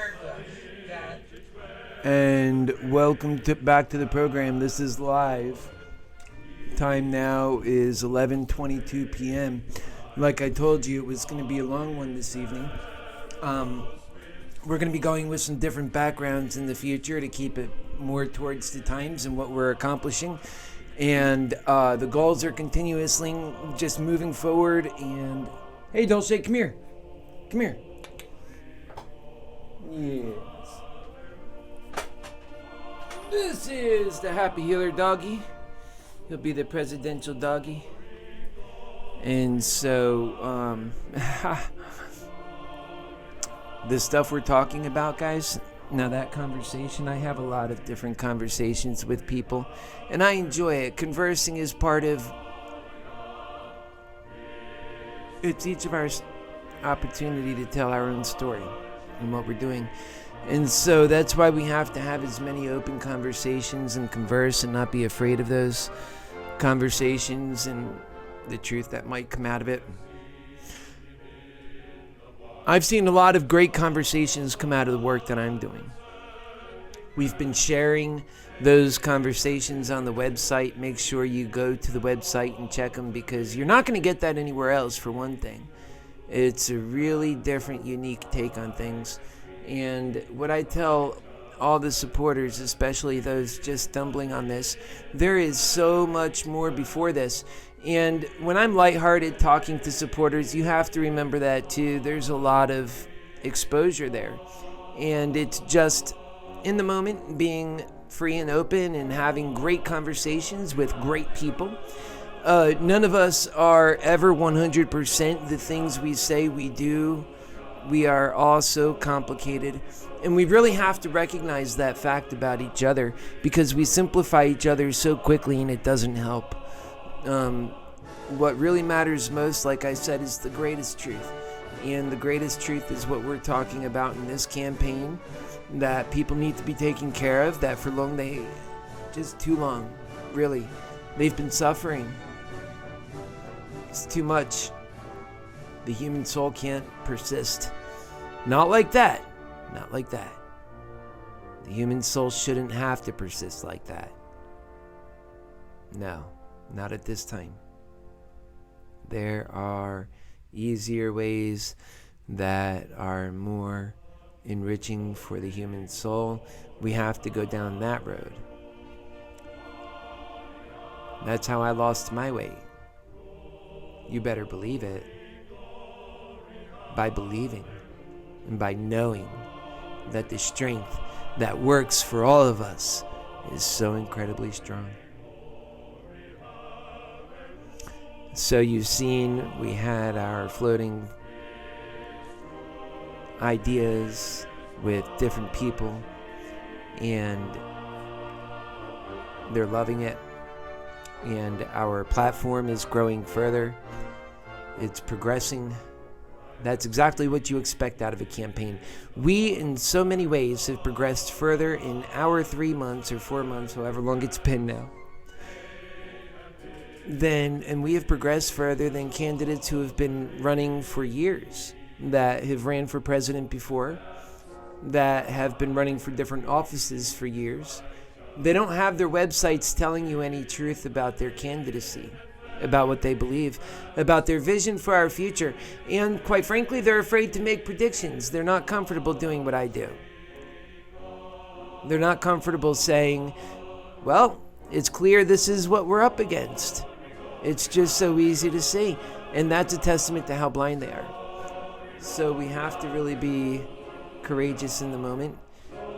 And welcome back to the program. This is live. Time now is 11:22 p.m. Like I told you, it was going to be a long one this evening. We're going to be going with some different backgrounds in the future to keep it more towards the times and what we're accomplishing. And the goals are continuously just moving forward. And hey, don't say come here. Come here. Yes. This is the Happy Healer doggy. He'll be the presidential doggy. And so, the stuff we're talking about, guys, now that conversation, I have a lot of different conversations with people, and I enjoy it. Conversing is part of, it's each of our opportunity to tell our own story and what we're doing. And so that's why we have to have as many open conversations and converse and not be afraid of those conversations and the truth that might come out of it. I've seen a lot of great conversations come out of the work that I'm doing. We've been sharing those conversations on the website. Make sure you go to the website and check them, because you're not going to get that anywhere else, for one thing. It's a really different, unique take on things. And what I tell all the supporters, especially those just stumbling on this, there is so much more before this. And when I'm lighthearted talking to supporters, you have to remember that too. There's a lot of exposure there. And it's just in the moment being free and open and having great conversations with great people. None of us are ever 100% the things we say we do. We are all so complicated, and we really have to recognize that fact about each other, because we simplify each other so quickly and it doesn't help. What really matters most, like I said, is the greatest truth. And the greatest truth is what we're talking about in this campaign, that people need to be taken care of, that for long just too long, really, they've been suffering. It's too much. The human soul can't persist. Not like that. Not like that. The human soul shouldn't have to persist like that. No, not at this time. There are easier ways that are more enriching for the human soul. We have to go down that road. That's how I lost my weight. You better believe it. By believing and by knowing that the strength that works for all of us is so incredibly strong. So you've seen we had our floating ideas with different people, and they're loving it. And our platform is growing further. It's progressing. That's exactly what you expect out of a campaign. We, in so many ways, have progressed further in our 3 months or 4 months, however long it's been now. And we have progressed further than candidates who have been running for years, that have ran for president before, that have been running for different offices for years. They don't have their websites telling you any truth about their candidacy, about what they believe, about their vision for our future. And quite frankly, they're afraid to make predictions. They're not comfortable doing what I do. They're not comfortable saying, well, it's clear this is what we're up against. It's just so easy to see. And that's a testament to how blind they are. So we have to really be courageous in the moment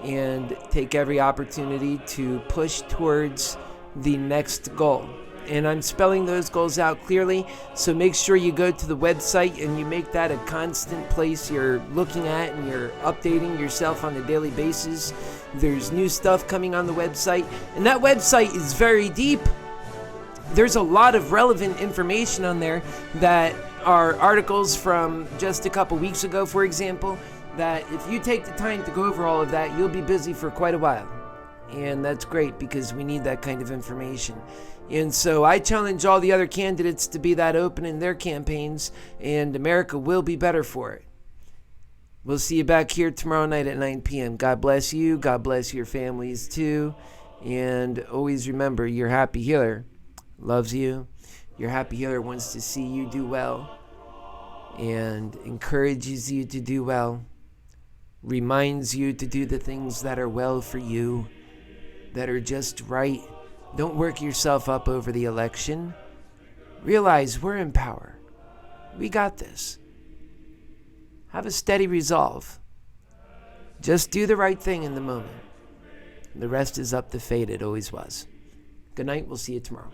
and take every opportunity to push towards the next goal. And I'm spelling those goals out clearly, so make sure you go to the website and you make that a constant place you're looking at and you're updating yourself on a daily basis. There's new stuff coming on the website, and that website is very deep. There's a lot of relevant information on there that are articles from just a couple weeks ago, for example, that if you take the time to go over all of that, you'll be busy for quite a while. And that's great because we need that kind of information. And so I challenge all the other candidates to be that open in their campaigns, and America will be better for it. We'll see you back here tomorrow night at 9 p.m. God bless you. God bless your families too. And always remember, your happy healer loves you. Your happy healer wants to see you do well and encourages you to do well, reminds you to do the things that are well for you, that are just right. Don't work yourself up over the election. Realize we're in power. We got this. Have a steady resolve. Just do the right thing in the moment. The rest is up to fate. It always was. Good night. We'll see you tomorrow.